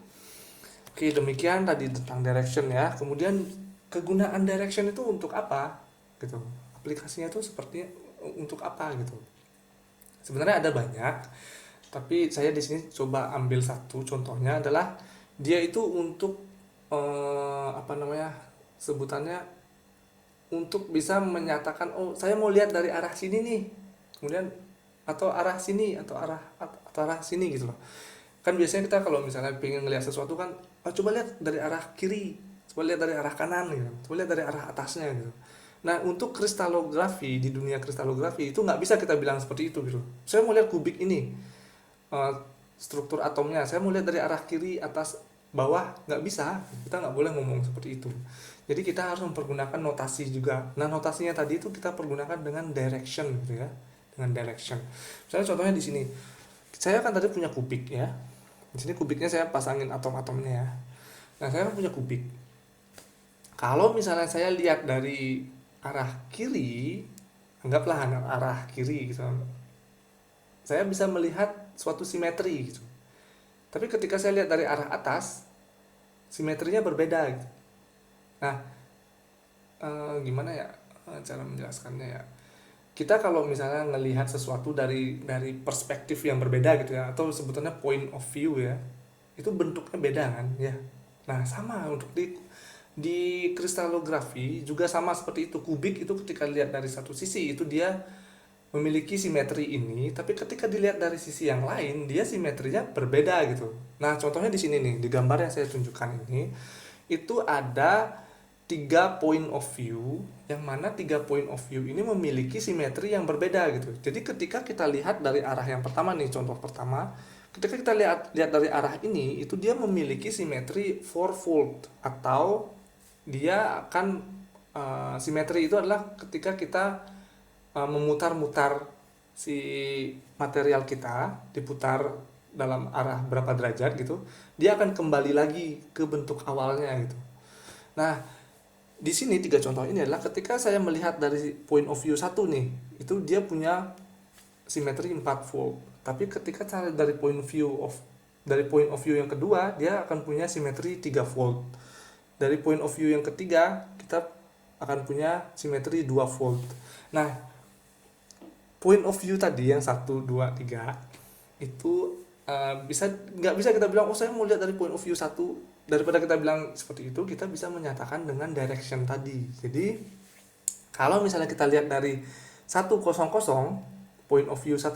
demikian tadi tentang direction ya. Kemudian kegunaan direction itu untuk apa gitu, aplikasinya itu seperti untuk apa gitu. Sebenarnya ada banyak, tapi saya di sini coba ambil satu contohnya adalah dia itu untuk sebutannya untuk bisa menyatakan saya mau lihat dari arah sini nih, kemudian atau arah sini atau arah sini gitu loh. Kan biasanya kita kalau misalnya pengen ngelihat sesuatu kan coba lihat dari arah kiri, coba lihat dari arah kanan gitu, coba lihat dari arah atasnya gitu. Nah, untuk kristalografi, di dunia kristalografi itu nggak bisa kita bilang seperti itu gitu. Saya mau lihat kubik ini, eh, struktur atomnya, saya mau lihat dari arah kiri, atas, bawah, nggak bisa. Kita nggak boleh ngomong seperti itu. Jadi kita harus mempergunakan notasi juga. Nah, notasinya tadi itu kita pergunakan dengan direction gitu ya, dengan direction. Misalnya contohnya di sini, saya kan tadi punya kubik ya. Di sini kubiknya saya pasangin atom-atomnya ya. Nah, saya kan punya kubik. Kalau misalnya saya lihat dari arah kiri, anggaplah arah kiri gitu, saya bisa melihat suatu simetri gitu. Tapi ketika saya lihat dari arah atas, simetrinya berbeda gitu. Nah, gimana ya cara menjelaskannya ya? Kita kalau misalnya melihat sesuatu dari perspektif yang berbeda gitu ya, atau sebetulnya point of view ya, itu bentuknya beda kan ya. Nah, sama untuk di kristalografi juga sama seperti itu. Kubik itu ketika lihat dari satu sisi itu dia memiliki simetri ini, tapi ketika dilihat dari sisi yang lain dia simetrinya berbeda gitu. Nah, contohnya di sini nih, di gambar yang saya tunjukkan ini, itu ada tiga point of view, yang mana tiga point of view ini memiliki simetri yang berbeda gitu. Jadi ketika kita lihat dari arah yang pertama nih, contoh pertama, ketika kita lihat dari arah ini, itu dia memiliki simetri fourfold, atau dia akan simetri itu adalah ketika kita memutar-mutar si material kita, diputar dalam arah berapa derajat gitu, dia akan kembali lagi ke bentuk awalnya gitu. Nah, di sini tiga contoh ini adalah ketika saya melihat dari point of view satu nih, itu dia punya simetri 4 volt. Tapi ketika saya dari point of view yang kedua, dia akan punya simetri 3 volt. Dari point of view yang ketiga, kita akan punya simetri 2 volt. Nah, point of view tadi yang 1, 2, 3 itu nggak bisa kita bilang, oh saya mau lihat dari point of view satu. Daripada kita bilang seperti itu, kita bisa menyatakan dengan direction tadi. Jadi kalau misalnya kita lihat dari 100, point of view 100,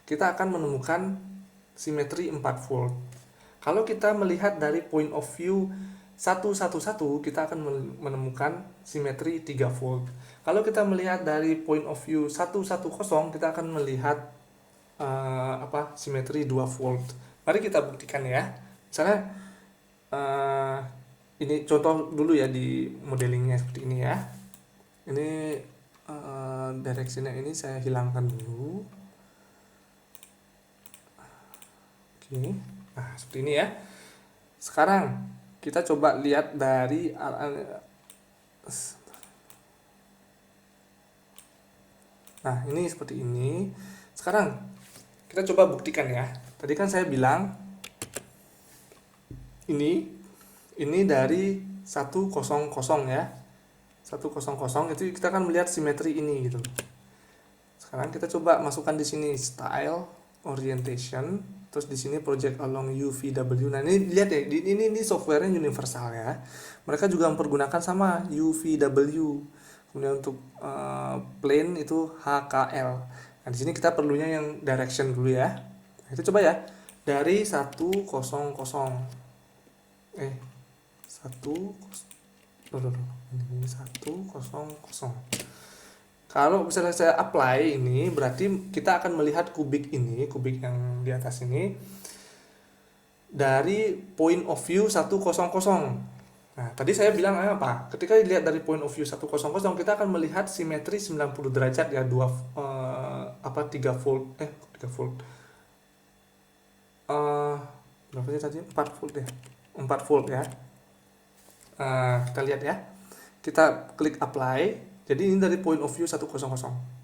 kita akan menemukan simetri 4 volt. Kalau kita melihat dari point of view 111, kita akan menemukan simetri 3 volt. Kalau kita melihat dari point of view 110, kita akan melihat simetri 2 volt. Mari kita buktikan ya. Misalnya ini contoh dulu ya, di modelingnya seperti ini ya. Ini directionnya ini saya hilangkan dulu. Oke. Nah, seperti ini ya. Sekarang kita coba lihat dari nah, ini seperti ini. Sekarang kita coba buktikan ya. Tadi kan saya bilang ini dari 100 ya. 100 itu kita akan melihat simetri ini gitu. Sekarang kita coba masukkan di sini style, orientation, terus di sini project along UVW. Nah, ini lihat ya, ini softwarenya universal ya. Mereka juga mempergunakan sama UVW. Kemudian untuk plane itu HKL. Nah, di sini kita perlunya yang direction dulu ya. Nah, itu coba ya. Dari 100 ini 100. Kalau misalnya saya apply ini, berarti kita akan melihat kubik yang di atas ini dari point of view 100. Nah, tadi saya bilang apa? Ketika dilihat dari point of view 100, kita akan melihat simetri 90 derajat ya, 3 volt 3 volt. Berapa sih tadi? 4 volt ya. 4 volt ya. Kita lihat ya. Kita klik apply. Jadi ini dari point of view 100.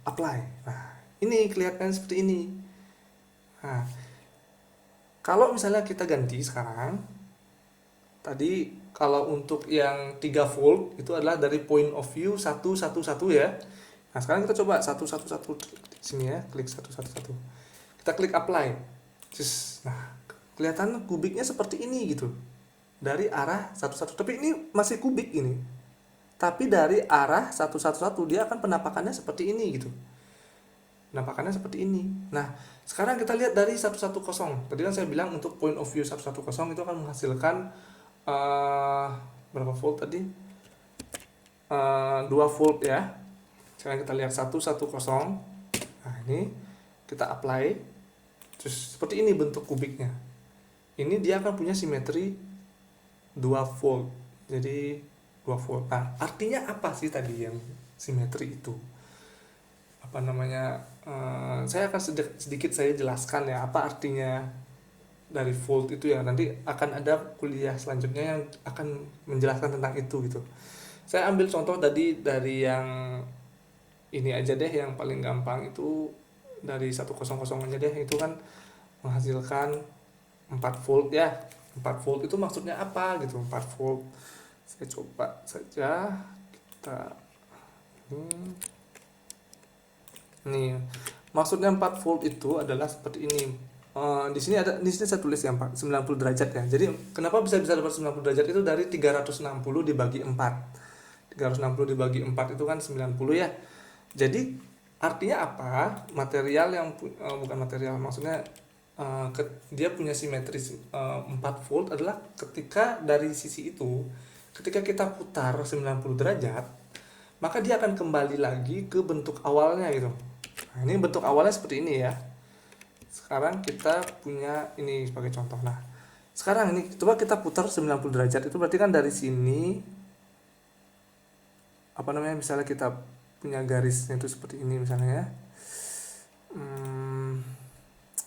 Apply. Nah, ini kelihatan seperti ini. Nah, kalau misalnya kita ganti sekarang, tadi kalau untuk yang 3 volt itu adalah dari point of view 111 ya. Nah, sekarang kita coba 111 di sini ya, klik 111. Kita klik apply. Nah, kelihatan kubiknya seperti ini gitu. Dari arah 111, tapi ini masih kubik ini. Tapi dari arah 111 dia akan penampakannya seperti ini gitu. Penampakannya seperti ini. Nah, sekarang kita lihat dari 110. Tadi kan saya bilang untuk point of view 110 itu akan menghasilkan berapa volt tadi? 2 volt ya. Sekarang kita lihat 110. Nah, ini kita apply. Terus seperti ini bentuk kubiknya. Ini dia akan punya simetri 2 volt. Jadi 2 volt. Nah, artinya apa sih tadi yang simetri itu? Apa namanya? Saya akan sedikit saya jelaskan ya apa artinya dari volt itu ya. Nanti akan ada kuliah selanjutnya yang akan menjelaskan tentang itu gitu. Saya ambil contoh tadi dari yang ini aja deh, yang paling gampang itu dari 100 aja deh. Itu kan menghasilkan 4 volt ya. 4 volt itu maksudnya apa gitu? 4 volt. Saya coba saja kita nih. Maksudnya 4 volt itu adalah seperti ini. Di sini saya tulis ya 90 derajat ya. Jadi kenapa bisa bisa dapat 90 derajat itu dari 360 dibagi 4. 360 dibagi 4 itu kan 90 ya. Jadi artinya apa? Material yang bukan material, maksudnya dia punya simetri 4 volt adalah ketika dari sisi itu, ketika kita putar 90 derajat, maka dia akan kembali lagi ke bentuk awalnya gitu. Nah, ini bentuk awalnya seperti ini ya. Sekarang kita punya ini sebagai contoh. Nah, sekarang ini coba kita putar 90 derajat, itu berarti kan dari sini apa namanya, misalnya kita punya garisnya itu seperti ini misalnya ya.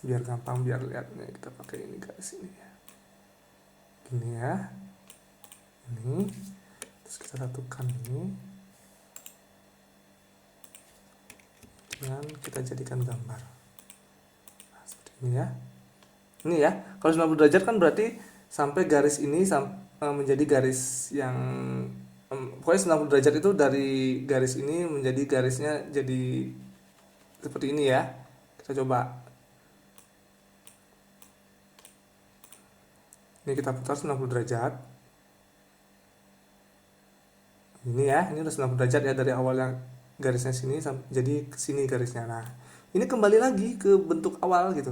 Biar gampang, biar lihatnya kita pakai ini garis ini ya. Gini ya. Ini. Terus kita satukan ini. Dan kita jadikan gambar. Nah, seperti ini ya. Ini ya. Kalau 90 derajat kan berarti sampai garis ini menjadi garis yang pokoknya 90 derajat itu dari garis ini menjadi garisnya jadi seperti ini ya. Kita coba. Ini kita putar 90 derajat. Ini ya, ini udah 90 derajat ya dari awal yang garisnya sini jadi ke sini garisnya. Nah, ini kembali lagi ke bentuk awal gitu.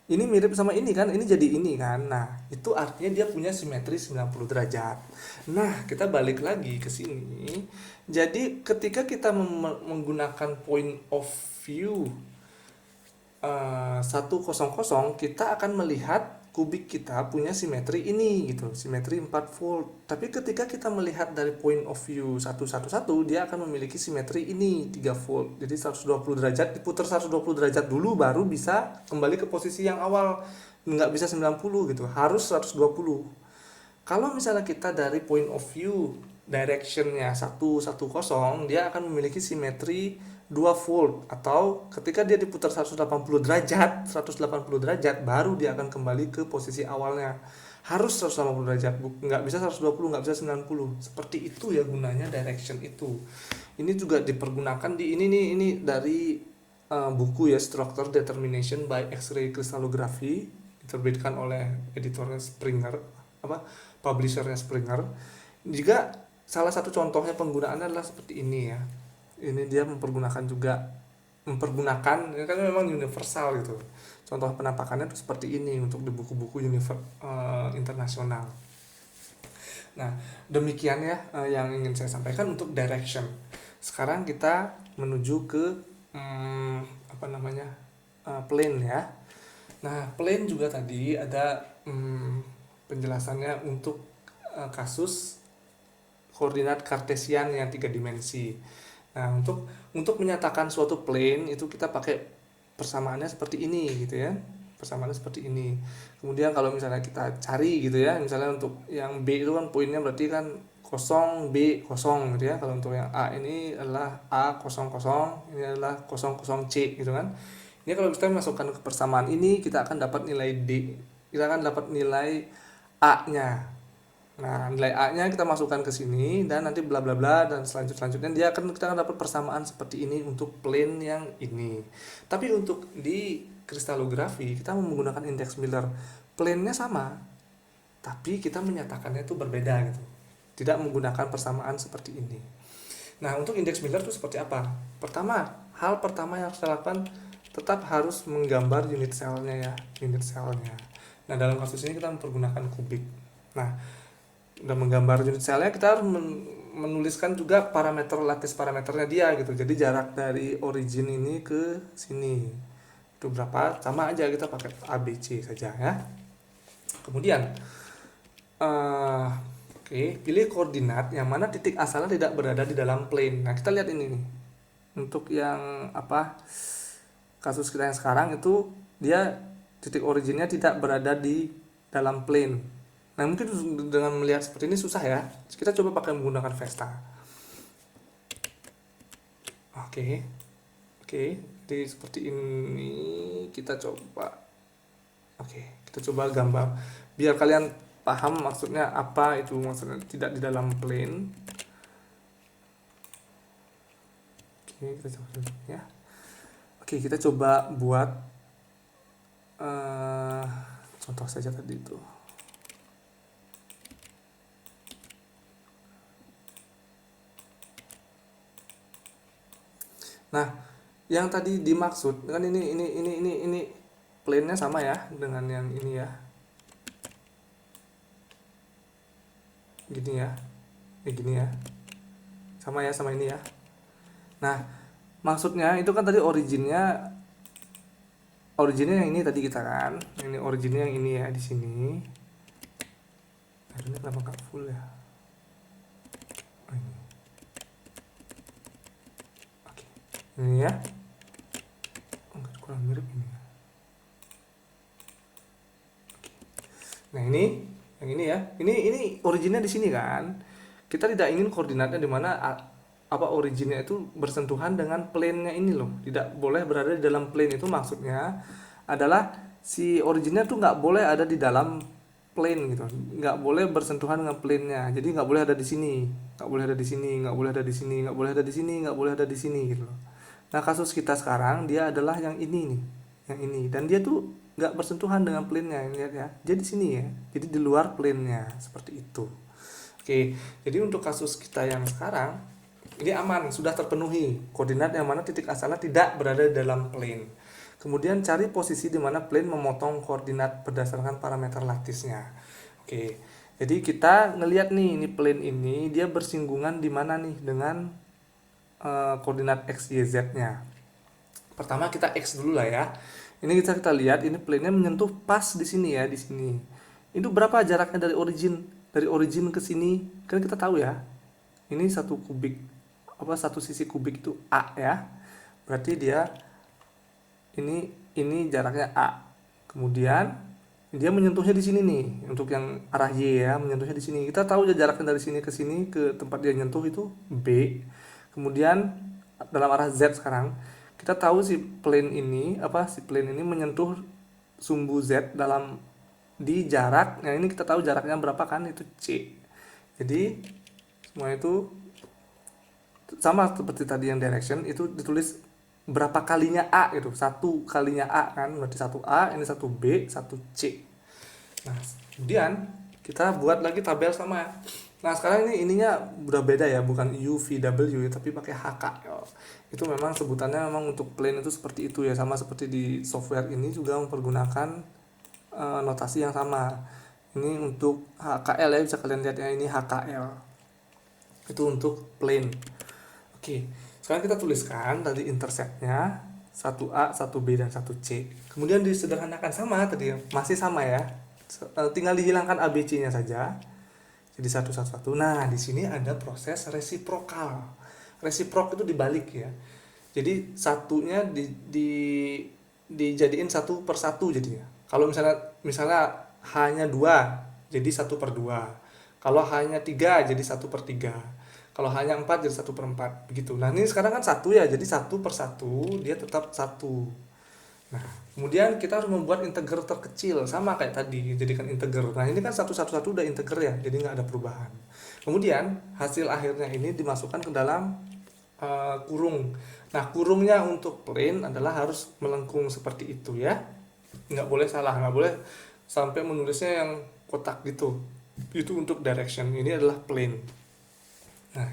Ini mirip sama ini kan, ini jadi ini kan. Nah, itu artinya dia punya simetri 90 derajat. Nah, kita balik lagi ke sini. Jadi, ketika kita menggunakan point of view 100, kita akan melihat kubik kita punya simetri ini gitu, simetri 4 volt. Tapi ketika kita melihat dari point of view 111, dia akan memiliki simetri ini 3 volt. Jadi 120 derajat, diputar 120 derajat dulu baru bisa kembali ke posisi yang awal. Nggak bisa 90 gitu, harus 120. Kalau misalnya kita dari point of view directionnya 110, dia akan memiliki simetri 2 volt, atau ketika dia diputar 180 derajat baru dia akan kembali ke posisi awalnya. Harus 180 derajat, nggak bisa 120, nggak bisa 90. Seperti itu ya gunanya direction itu. Ini juga dipergunakan di ini nih, ini dari buku ya, Structure Determination by X-ray Crystallography, diterbitkan oleh editornya Springer, publishernya Springer. Juga salah satu contohnya penggunaannya adalah seperti ini ya. Ini dia mempergunakan ini kan memang universal gitu. Contoh penampakannya itu seperti ini untuk di buku-buku internasional. Nah, demikian ya yang ingin saya sampaikan untuk direction. Sekarang kita menuju ke plane ya. Nah, plane juga tadi ada penjelasannya untuk kasus koordinat kartesian yang 3 dimensi. Nah, untuk menyatakan suatu plane itu kita pakai persamaannya seperti ini gitu ya. Persamaannya seperti ini. Kemudian kalau misalnya kita cari gitu ya, misalnya untuk yang B itu kan poinnya berarti kan 0 B 0 gitu ya. Kalau untuk yang A ini adalah A 00, ini adalah 00C gitu kan. Ini kalau kita masukkan ke persamaan ini, kita akan dapat nilai D. Kita akan dapat nilai A-nya. Nah, nilai A-nya kita masukkan ke sini dan nanti bla bla bla dan selanjutnya kita akan dapat persamaan seperti ini untuk plane yang ini. Tapi untuk di kristalografi kita menggunakan indeks Miller. Plane-nya sama, tapi kita menyatakannya itu berbeda gitu. Tidak menggunakan persamaan seperti ini. Nah, untuk indeks Miller itu seperti apa? Hal pertama yang harus dilakukan tetap harus menggambar unit selnya ya, unit selnya. Nah, dalam kasus ini kita mempergunakan kubik. Nah, udah menggambar unit selnya, kita harus menuliskan juga lattice parameternya dia gitu. Jadi jarak dari origin ini ke sini itu berapa, sama aja kita pakai ABC saja ya. Kemudian eh oke, pilih koordinat yang mana titik asalnya tidak berada di dalam plane. Nah, kita lihat ini nih. Untuk yang kasus kita yang sekarang itu dia titik originnya tidak berada di dalam plane. Nah, mungkin dengan melihat seperti ini susah ya. Kita coba pakai menggunakan Vesta. Oke. Oke, jadi seperti ini kita coba. Oke, kita coba gambar biar kalian paham maksudnya apa itu, maksudnya tidak di dalam plane. Oke, kita coba dulu ya. Oke, kita coba buat contoh saja tadi itu. Nah, yang tadi dimaksud kan ini plane-nya sama ya dengan yang ini ya. Gini ya. Gini ya. Sama ya sama ini ya. Nah, maksudnya itu kan tadi originnya yang ini tadi kita kan. Ini originnya yang ini ya di sini. Nah, ini kenapa nggak full ya? Oh, ini. Oke. Ini ya. Oh, kurang mirip ini. Oke. Nah, ini yang ini ya. Ini originnya di sini kan. Kita tidak ingin koordinatnya di mana apa originnya itu bersentuhan dengan plane-nya ini loh. Tidak boleh berada di dalam plane. Itu maksudnya adalah si originnya tuh nggak boleh ada di dalam plane gitu, nggak boleh bersentuhan dengan plane-nya. Jadi nggak boleh ada di sini, nggak boleh ada di sini, nggak boleh ada di sini, nggak boleh ada di sini, nggak boleh ada di sini gitu loh. Nah, kasus kita sekarang dia adalah yang ini nih, yang ini, dan dia tuh nggak bersentuhan dengan plane-nya, lihat ya. Jadi sini ya, jadi di luar plane-nya seperti itu. Oke, jadi untuk kasus kita yang sekarang ini aman, sudah terpenuhi koordinat yang mana titik asalnya tidak berada di dalam plane. Kemudian cari posisi di mana plane memotong koordinat berdasarkan parameter lattice-nya. Oke, jadi kita ngelihat nih, ini plane ini dia bersinggungan di mana nih dengan koordinat x, y, z-nya. Pertama kita x dulu lah ya. Ini kita lihat ini plane-nya menyentuh pas di sini ya, di sini. Itu berapa jaraknya dari origin? Dari origin ke sini, kan kita tahu ya. Ini satu kubik, satu sisi kubik itu A ya. Berarti dia ini jaraknya A. Kemudian dia menyentuhnya di sini nih, untuk yang arah Y ya, menyentuhnya di sini. Kita tahu jaraknya dari sini ke sini ke tempat dia nyentuh itu B. Kemudian dalam arah Z sekarang, kita tahu si plane ini menyentuh sumbu Z di jarak. Nah, ini kita tahu jaraknya berapa kan, itu C. Jadi semua itu sama seperti tadi yang direction, itu ditulis berapa kalinya A gitu, satu kalinya A kan, berarti satu A, ini satu B, satu C. Nah, kemudian kita buat lagi tabel sama. Nah, sekarang ininya udah beda ya, bukan UVW tapi pakai HKL. Itu memang sebutannya memang untuk plane itu seperti itu ya, sama seperti di software ini juga mempergunakan notasi yang sama. Ini untuk HKL ya, bisa kalian lihat ya, ini HKL. Itu untuk plane. Oke. Sekarang kita tuliskan tadi interceptnya 1A, 1B, dan 1C. Kemudian disederhanakan sama tadi, masih sama ya. Tinggal dihilangkan ABC-nya saja. Jadi 1, 1, 1. Nah, di sini ada proses resiprokal. Resiprok itu dibalik ya. Jadi satunya dijadiin 1/1 jadinya. Kalau misalnya hanya 2, jadi 1/2. Kalau hanya 3, jadi 1/3. Kalau hanya 4 jadi 1/4 begitu. Nah, ini sekarang kan 1 ya, jadi 1/1 dia tetap 1. Nah, kemudian kita harus membuat integer terkecil sama kayak tadi, jadikan integer. Nah, ini kan 1/1 udah integer ya, jadi nggak ada perubahan. Kemudian hasil akhirnya ini dimasukkan ke dalam kurung. Nah, kurungnya untuk plane adalah harus melengkung seperti itu ya. Nggak boleh salah, nggak boleh sampai menulisnya yang kotak gitu. Itu untuk direction, ini adalah plane. Nah,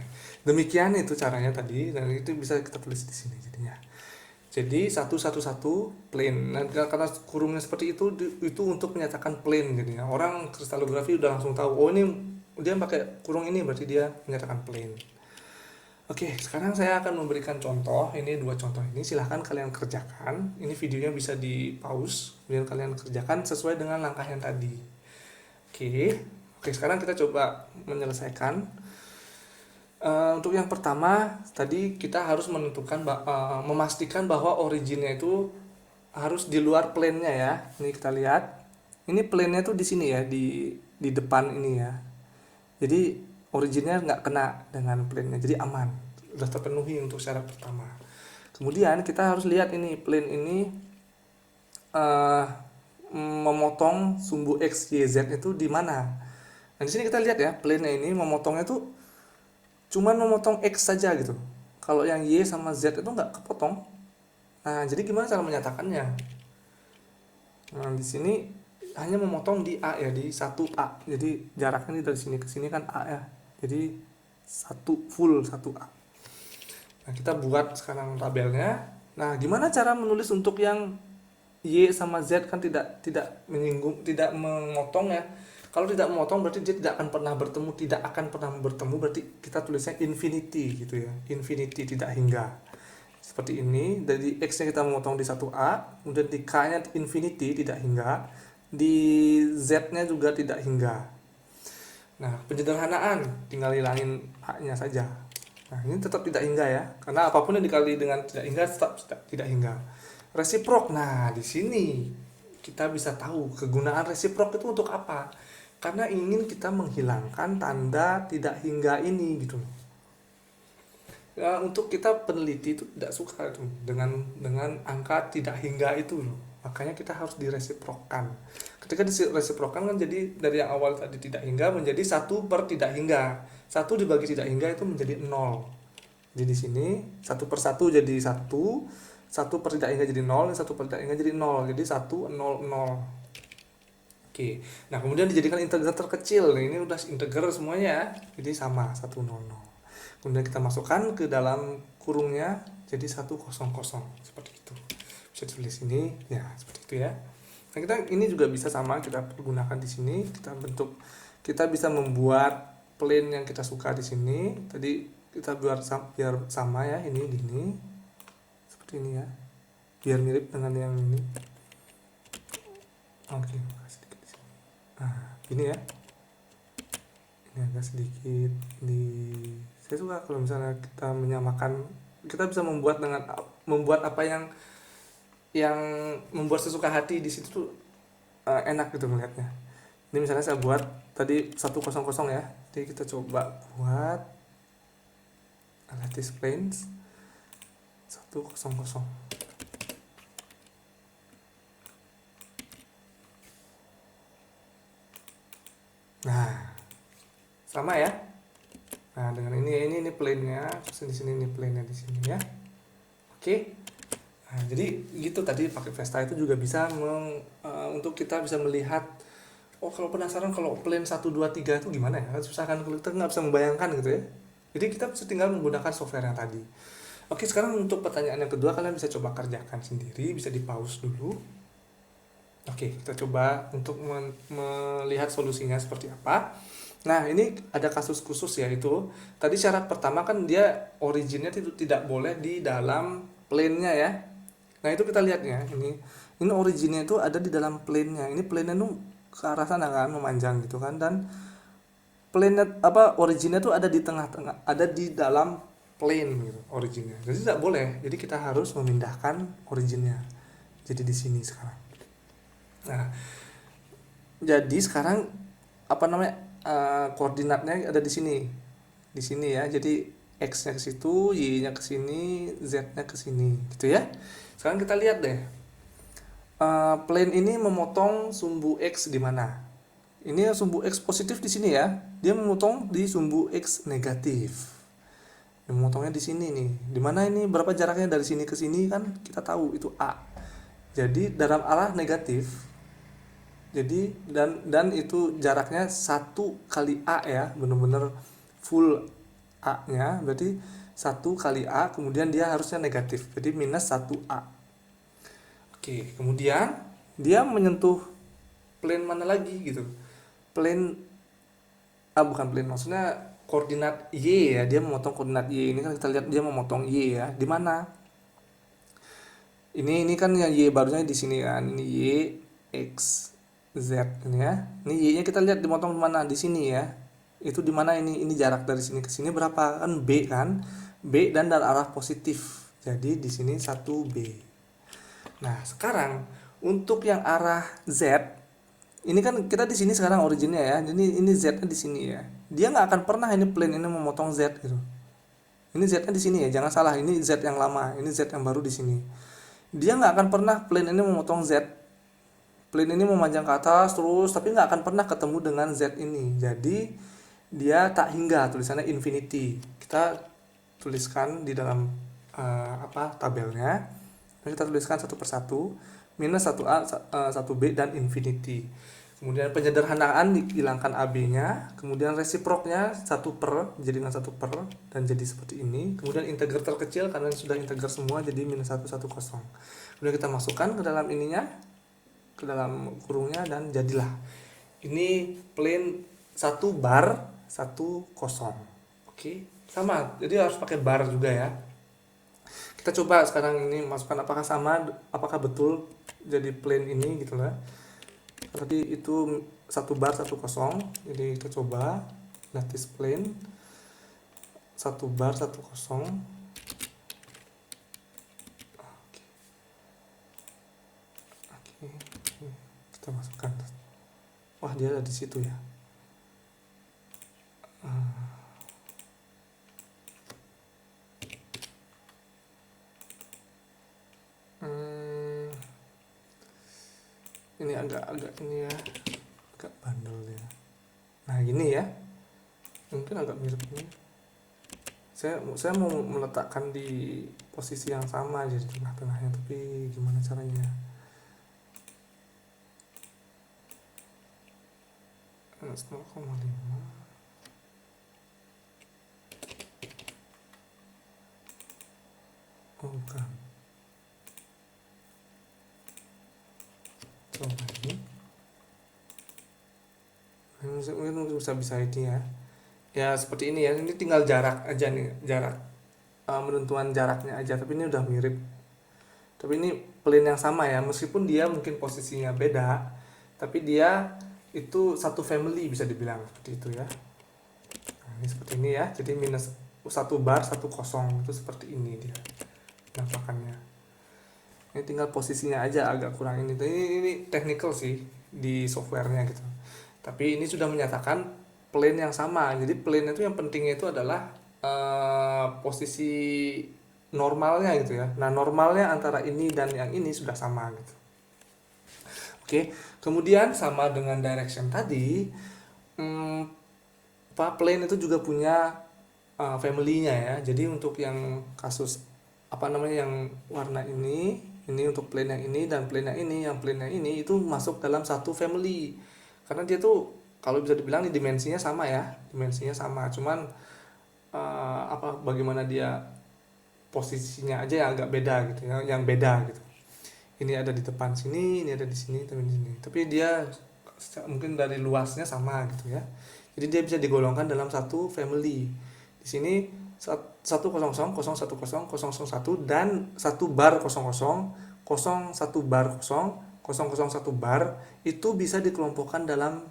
demikian itu caranya tadi, dan itu bisa kita tulis di sini jadinya. Jadi 111 plane. Nah, karena kurungnya seperti itu untuk menyatakan plane jadinya. Orang kristalografi udah langsung tahu, oh ini dia pakai kurung ini berarti dia menyatakan plane. Oke, sekarang saya akan memberikan contoh. Ini dua contoh ini, silahkan kalian kerjakan. Ini videonya bisa di pause, kemudian kalian kerjakan sesuai dengan langkah yang tadi. Oke, sekarang kita coba menyelesaikan. Untuk yang pertama, tadi kita harus memastikan bahwa originnya itu harus di luar plane-nya ya. Ini kita lihat. Ini plane-nya tuh di sini ya, di depan ini ya. Jadi originnya nggak kena dengan plane-nya, jadi aman, sudah terpenuhi untuk syarat pertama. Kemudian kita harus lihat ini plane ini uh, memotong sumbu x, y, z itu di mana. Nah di sini kita lihat ya, plane-nya ini memotongnya tuh cuman memotong x saja gitu. Kalau yang y sama z itu nggak kepotong. Nah jadi gimana cara menyatakannya? Nah di sini hanya memotong di A ya, di 1A. Jadi jaraknya dari sini ke sini kan A ya. Jadi full 1A. Nah, kita buat sekarang tabelnya. Nah, gimana cara menulis untuk yang Y sama Z kan tidak menyinggung, tidak memotong ya. Kalau tidak memotong berarti dia tidak akan pernah bertemu berarti kita tulisnya infinity gitu ya. Infinity, tidak hingga. Seperti ini, dari X-nya kita memotong di 1A, kemudian di K-nya infinity, tidak hingga, di Z-nya juga tidak hingga. Nah, penyederhanaan, tinggal hilangin A-nya saja. Nah, ini tetap tidak hingga ya, karena apapun yang dikali dengan tidak hingga tetap tidak hingga. Resiprok, nah di sini kita bisa tahu kegunaan resiprok itu untuk apa. Karena ingin kita menghilangkan tanda tidak hingga ini gitu. Ya, untuk kita peneliti itu tidak suka tuh dengan angka tidak hingga itu loh. Makanya kita harus diresiprokkan. Ketika diresiprokkan kan jadi dari yang awal tadi tidak hingga menjadi 1 per tidak hingga. 1 dibagi tidak hingga itu menjadi 0. Jadi di sini 1 per 1 jadi 1, 1 per tidak hingga jadi 0, 1 per tidak hingga jadi 0. Jadi 1, 0, 0. Oke. Nah, kemudian dijadikan integer terkecil. Nah, ini udah integer semuanya. Jadi sama 1, 0, 0. Kemudian kita masukkan ke dalam kurungnya jadi 100 seperti itu. Bisa tulis ini ya seperti itu ya. Nah, ini juga bisa sama kita gunakan di sini. Kita bisa membuat plane yang kita suka di sini. Tadi kita biar sama ya, ini gini. Seperti ini ya. Biar mirip dengan yang ini. Oke, sedikit di sini. Nah, gini ya. Ini agak sedikit di saya suka kalau misalnya kita menyamakan, kita bisa membuat apa yang membuat sesuka hati di situ tuh enak gitu melihatnya. Ini misalnya saya buat tadi 100 ya. Jadi kita coba buat lattice planes 100. Nah, sama ya. Nah, dengan ini plane-nya, terus di sini ini plane-nya di sini ya. Oke. Nah, jadi gitu tadi pakai Vesta itu juga bisa untuk kita bisa melihat, oh kalau penasaran kalau plane 1 2 3 itu gimana ya? Susah kan kalau kita nggak bisa membayangkan gitu ya. Jadi kita bisa tinggal menggunakan software yang tadi. Oke, sekarang untuk pertanyaan yang kedua kalian bisa coba kerjakan sendiri, bisa di pause dulu. Oke, kita coba untuk melihat solusinya seperti apa. Nah, ini ada kasus khusus yaitu tadi syarat pertama kan dia originnya itu tidak boleh di dalam plane-nya ya. Nah, itu kita lihat ya. Ini originnya itu ada di dalam plane-nya. Ini plane-nya tuh ke arah sana kan, memanjang gitu kan, dan plane originnya tuh ada di tengah-tengah, ada di dalam plane gitu originnya. Jadi tidak boleh. Jadi kita harus memindahkan originnya. Jadi di sini sekarang. Nah, jadi sekarang koordinatnya ada di sini ya. Jadi x-nya ke situ, y-nya ke sini, z-nya ke sini gitu ya. Sekarang kita lihat deh, plane ini memotong sumbu x di mana. Ini sumbu x positif di sini ya, dia memotong di sumbu x negatif. Dia memotongnya di sini nih. Di mana ini, berapa jaraknya dari sini ke sini kan kita tahu itu a. Jadi dalam arah negatif. Jadi dan itu jaraknya 1 kali A ya, benar-benar full A-nya, berarti 1 kali A, kemudian dia harusnya negatif, jadi minus 1A. Oke, kemudian dia menyentuh plane mana lagi gitu, plane bukan plane, maksudnya koordinat Y ya, dia memotong koordinat Y. Ini kan kita lihat dia memotong Y ya. Di mana? Ini kan yang Y barunya di sini kan. Ini Y, X, Z ini ya. Ini Y-nya kita lihat dimotong di mana? Di sini ya. Itu di mana ini? Ini jarak dari sini ke sini berapa? Kan B kan? B dan dari arah positif. Jadi di sini 1B. Nah, sekarang untuk yang arah Z, ini kan kita di sini sekarang originnya ya. Jadi ini Z-nya di sini ya. Dia nggak akan pernah ini plane ini memotong Z gitu. Ini Z-nya di sini ya, jangan salah. Ini Z yang lama, ini Z yang baru di sini. Dia nggak akan pernah plane ini memotong Z. Plane ini memanjang ke atas terus, tapi nggak akan pernah ketemu dengan Z ini. Jadi dia tak hingga, tulisannya infinity. Kita tuliskan di dalam tabelnya. Kita tuliskan satu persatu, minus 1A, 1B, dan infinity. Kemudian penyederhanaan dihilangkan AB-nya, kemudian resiproknya 1 per, jadikan 1 per, dan jadi seperti ini. Kemudian integer terkecil, karena sudah integer semua, jadi minus 1, 1, 0. Kemudian kita masukkan ke dalam ininya, ke dalam kurungnya, dan jadilah. Ini plane 1 bar, 1, 0. Oke, sama, jadi harus pakai bar juga ya. Kita coba sekarang ini masukkan apakah sama, apakah betul jadi plane ini gitu lah. Tadi itu 1 bar 1 kosong, jadi kita coba lattice plane 1 bar 1 kosong. Oke. Kita masukkan. Wah, dia ada di situ ya. Ini agak ini ya, agak bandel ya. Nah, gini ya, mungkin agak mirip ini. Saya mau meletakkan di posisi yang sama aja di tengah-tengahnya, tapi gimana caranya? 0,5. Oh, bukan. Coba ini. Mungkin bisa ini ya. Ya seperti ini ya. Ini tinggal jarak aja nih, jarak penentuan jaraknya aja. Tapi ini udah mirip. Tapi ini plane yang sama ya. Meskipun dia mungkin posisinya beda, tapi dia itu satu family bisa dibilang seperti itu ya. Nah, ini seperti ini ya. Jadi minus 1 bar 1 kosong itu seperti ini dia penampakannya. Ini tinggal posisinya aja agak kurang ini. Ini technical sih di softwarenya gitu. Tapi ini sudah menyatakan plane yang sama. Jadi plane itu yang pentingnya itu adalah posisi normalnya gitu ya. Nah, normalnya antara ini dan yang ini sudah sama gitu. Oke, kemudian sama dengan direction tadi, plane itu juga punya family-nya ya. Jadi untuk yang kasus yang warna ini untuk plane yang ini dan plane yang ini itu masuk dalam satu family. Karena dia tuh kalau bisa dibilang nih dimensinya sama ya, cuman bagaimana dia posisinya aja yang agak beda gitu ya, yang beda gitu. Ini ada di depan sini, ini ada di sini, tapi dia mungkin dari luasnya sama gitu ya. Jadi dia bisa digolongkan dalam satu family. Di sini 100, 01, 001 dan 1 bar 00, 01 bar 0, 001 bar itu bisa dikelompokkan dalam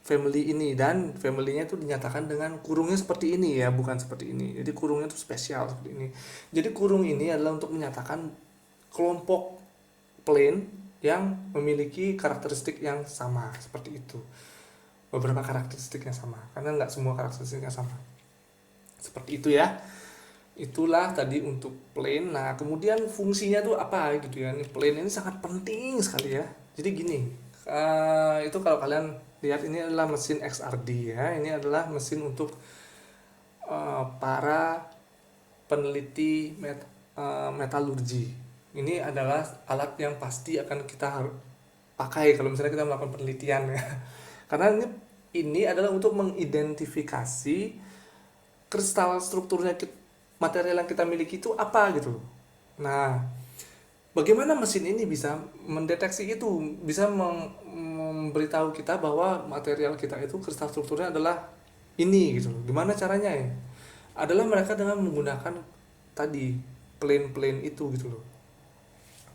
family ini, dan family-nya itu dinyatakan dengan kurungnya seperti ini ya, bukan seperti ini. Jadi kurungnya itu spesial seperti ini. Jadi kurung ini adalah untuk menyatakan kelompok plane yang memiliki karakteristik yang sama seperti itu. Beberapa karakteristik yang sama, karena nggak semua karakteristiknya sama. Seperti itu ya. Itulah tadi untuk plane. Nah, kemudian fungsinya tuh apa gitu ya. Ini plane ini sangat penting sekali ya. Jadi gini, itu kalau kalian lihat ini adalah mesin XRD ya. Ini adalah mesin untuk para peneliti metalurgi. Ini adalah alat yang pasti akan kita pakai kalau misalnya kita melakukan penelitian ya. Karena ini adalah untuk mengidentifikasi kristal strukturnya material yang kita miliki itu apa gitu. Nah, bagaimana mesin ini bisa mendeteksi itu, bisa memberitahu kita bahwa material kita itu kristal strukturnya adalah ini gitu loh. Gimana caranya ya? Adalah mereka dengan menggunakan tadi plane-plane itu gitu loh.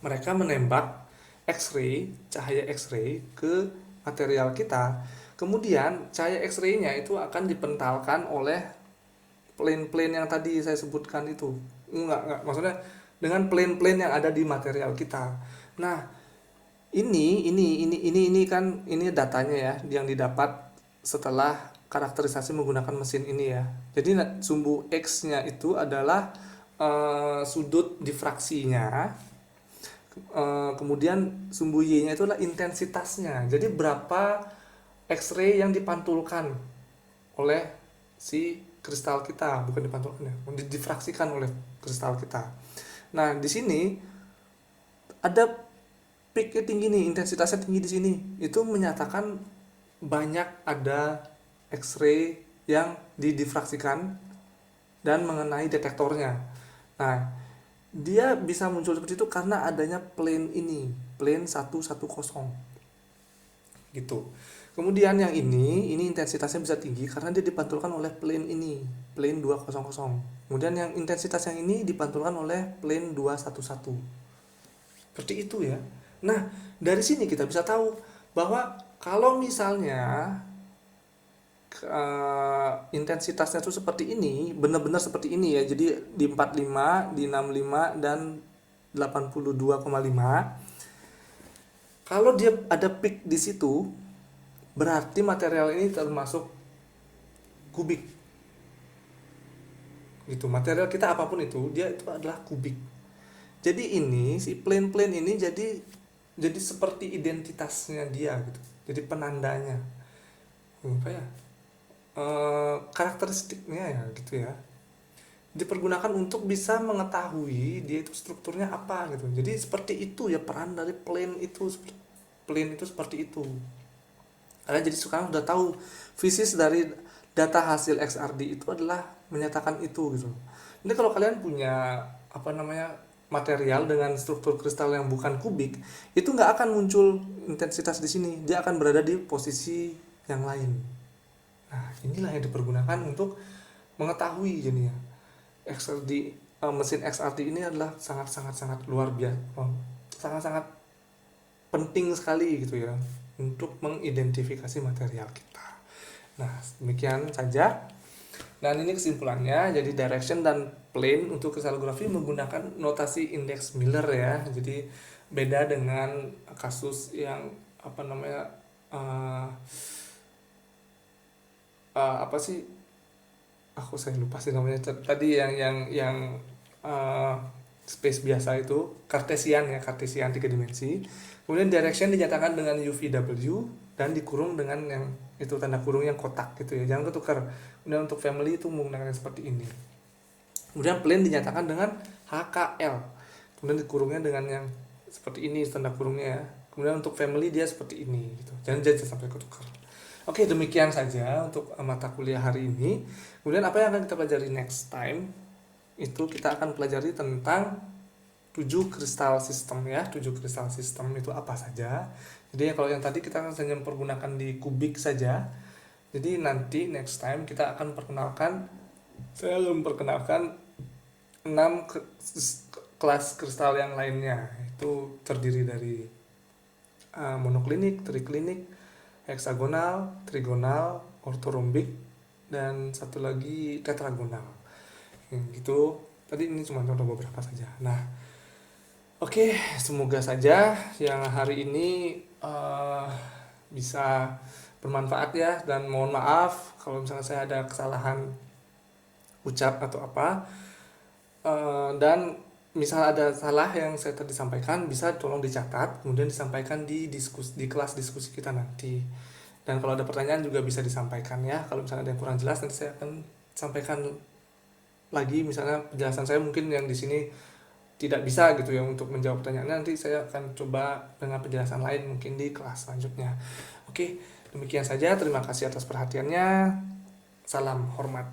Mereka menembak X-ray, cahaya X-ray ke material kita. Kemudian cahaya X-ray-nya itu akan dipentalkan oleh plane-plane yang tadi saya sebutkan itu. Enggak, maksudnya dengan plane-plane yang ada di material kita. Nah, ini kan ini datanya ya yang didapat setelah karakterisasi menggunakan mesin ini ya. Jadi sumbu X-nya itu adalah sudut difraksinya. Kemudian sumbu Y-nya itu adalah intensitasnya. Jadi berapa X-ray yang dipantulkan oleh si kristal kita, bukan dipantulkan ya, difraksikan oleh kristal kita. Nah, di sini ada peaknya tinggi nih, intensitasnya tinggi di sini. Itu menyatakan banyak ada X-ray yang didifraksikan dan mengenai detektornya. Nah, dia bisa muncul seperti itu karena adanya plane ini, plane 110 gitu. Kemudian yang ini intensitasnya bisa tinggi karena dia dipantulkan oleh plane ini, plane 200. Kemudian yang intensitas yang ini dipantulkan oleh plane 211. Seperti itu ya. Nah, dari sini kita bisa tahu bahwa kalau misalnya intensitasnya tuh seperti ini, benar-benar seperti ini ya. Jadi di 45, di 65 dan 82,5. Kalau dia ada peak di situ, berarti material ini termasuk kubik. Gitu. Material kita apapun itu, dia itu adalah kubik. Jadi ini si plane-plane ini jadi seperti identitasnya dia gitu. Jadi penandanya. Apa ya? Karakteristiknya ya gitu ya, dipergunakan untuk bisa mengetahui dia itu strukturnya apa gitu. Jadi seperti itu ya peran dari plane itu seperti itu. Kalian jadi sekarang udah tahu fisis dari data hasil XRD itu adalah menyatakan itu gitu. Ini kalau kalian punya material dengan struktur kristal yang bukan kubik, itu nggak akan muncul intensitas di sini, dia akan berada di posisi yang lain. Nah, inilah yang dipergunakan untuk mengetahui jadinya. XRD, mesin XRD ini adalah sangat luar biasa, sangat penting sekali gitu ya untuk mengidentifikasi material kita. Nah, demikian saja. Dan ini kesimpulannya, jadi direction dan plane untuk kristallografi menggunakan notasi indeks Miller ya. Jadi beda dengan kasus yang saya lupa sih namanya tadi yang space biasa itu kartesian 3 dimensi. Kemudian direction dinyatakan dengan UVW dan dikurung dengan yang itu tanda kurung yang kotak gitu ya, jangan ketukar. Kemudian untuk family itu menggunakan seperti ini. Kemudian plane dinyatakan dengan HKL, kemudian dikurungnya dengan yang seperti ini tanda kurungnya ya. Kemudian untuk family dia seperti ini gitu, jangan sampai ketukar. Oke, demikian saja untuk mata kuliah hari ini. Kemudian apa yang akan kita pelajari next time? Itu kita akan pelajari tentang 7 kristal sistem ya. 7 kristal sistem itu apa saja. Jadi kalau yang tadi kita hanya mempergunakan di kubik saja. Jadi nanti next time kita akan saya memperkenalkan 6 kelas kristal yang lainnya. Itu terdiri dari monoklinik, triklinik, heksagonal, trigonal, ortorombik, dan satu lagi tetragonal. Gitu. Tadi ini cuma contoh beberapa saja. Nah, oke, semoga saja yang hari ini bisa bermanfaat ya, dan mohon maaf kalau misalnya saya ada kesalahan ucap atau apa. Dan misal ada salah yang saya tadi sampaikan, bisa tolong dicatat, kemudian disampaikan di kelas diskusi kita nanti. Dan kalau ada pertanyaan juga bisa disampaikan ya. Kalau misalnya ada yang kurang jelas, nanti saya akan sampaikan lagi. Misalnya penjelasan saya mungkin yang di sini tidak bisa gitu ya untuk menjawab pertanyaannya, nanti saya akan coba dengan penjelasan lain mungkin di kelas selanjutnya. Oke, demikian saja. Terima kasih atas perhatiannya. Salam hormat.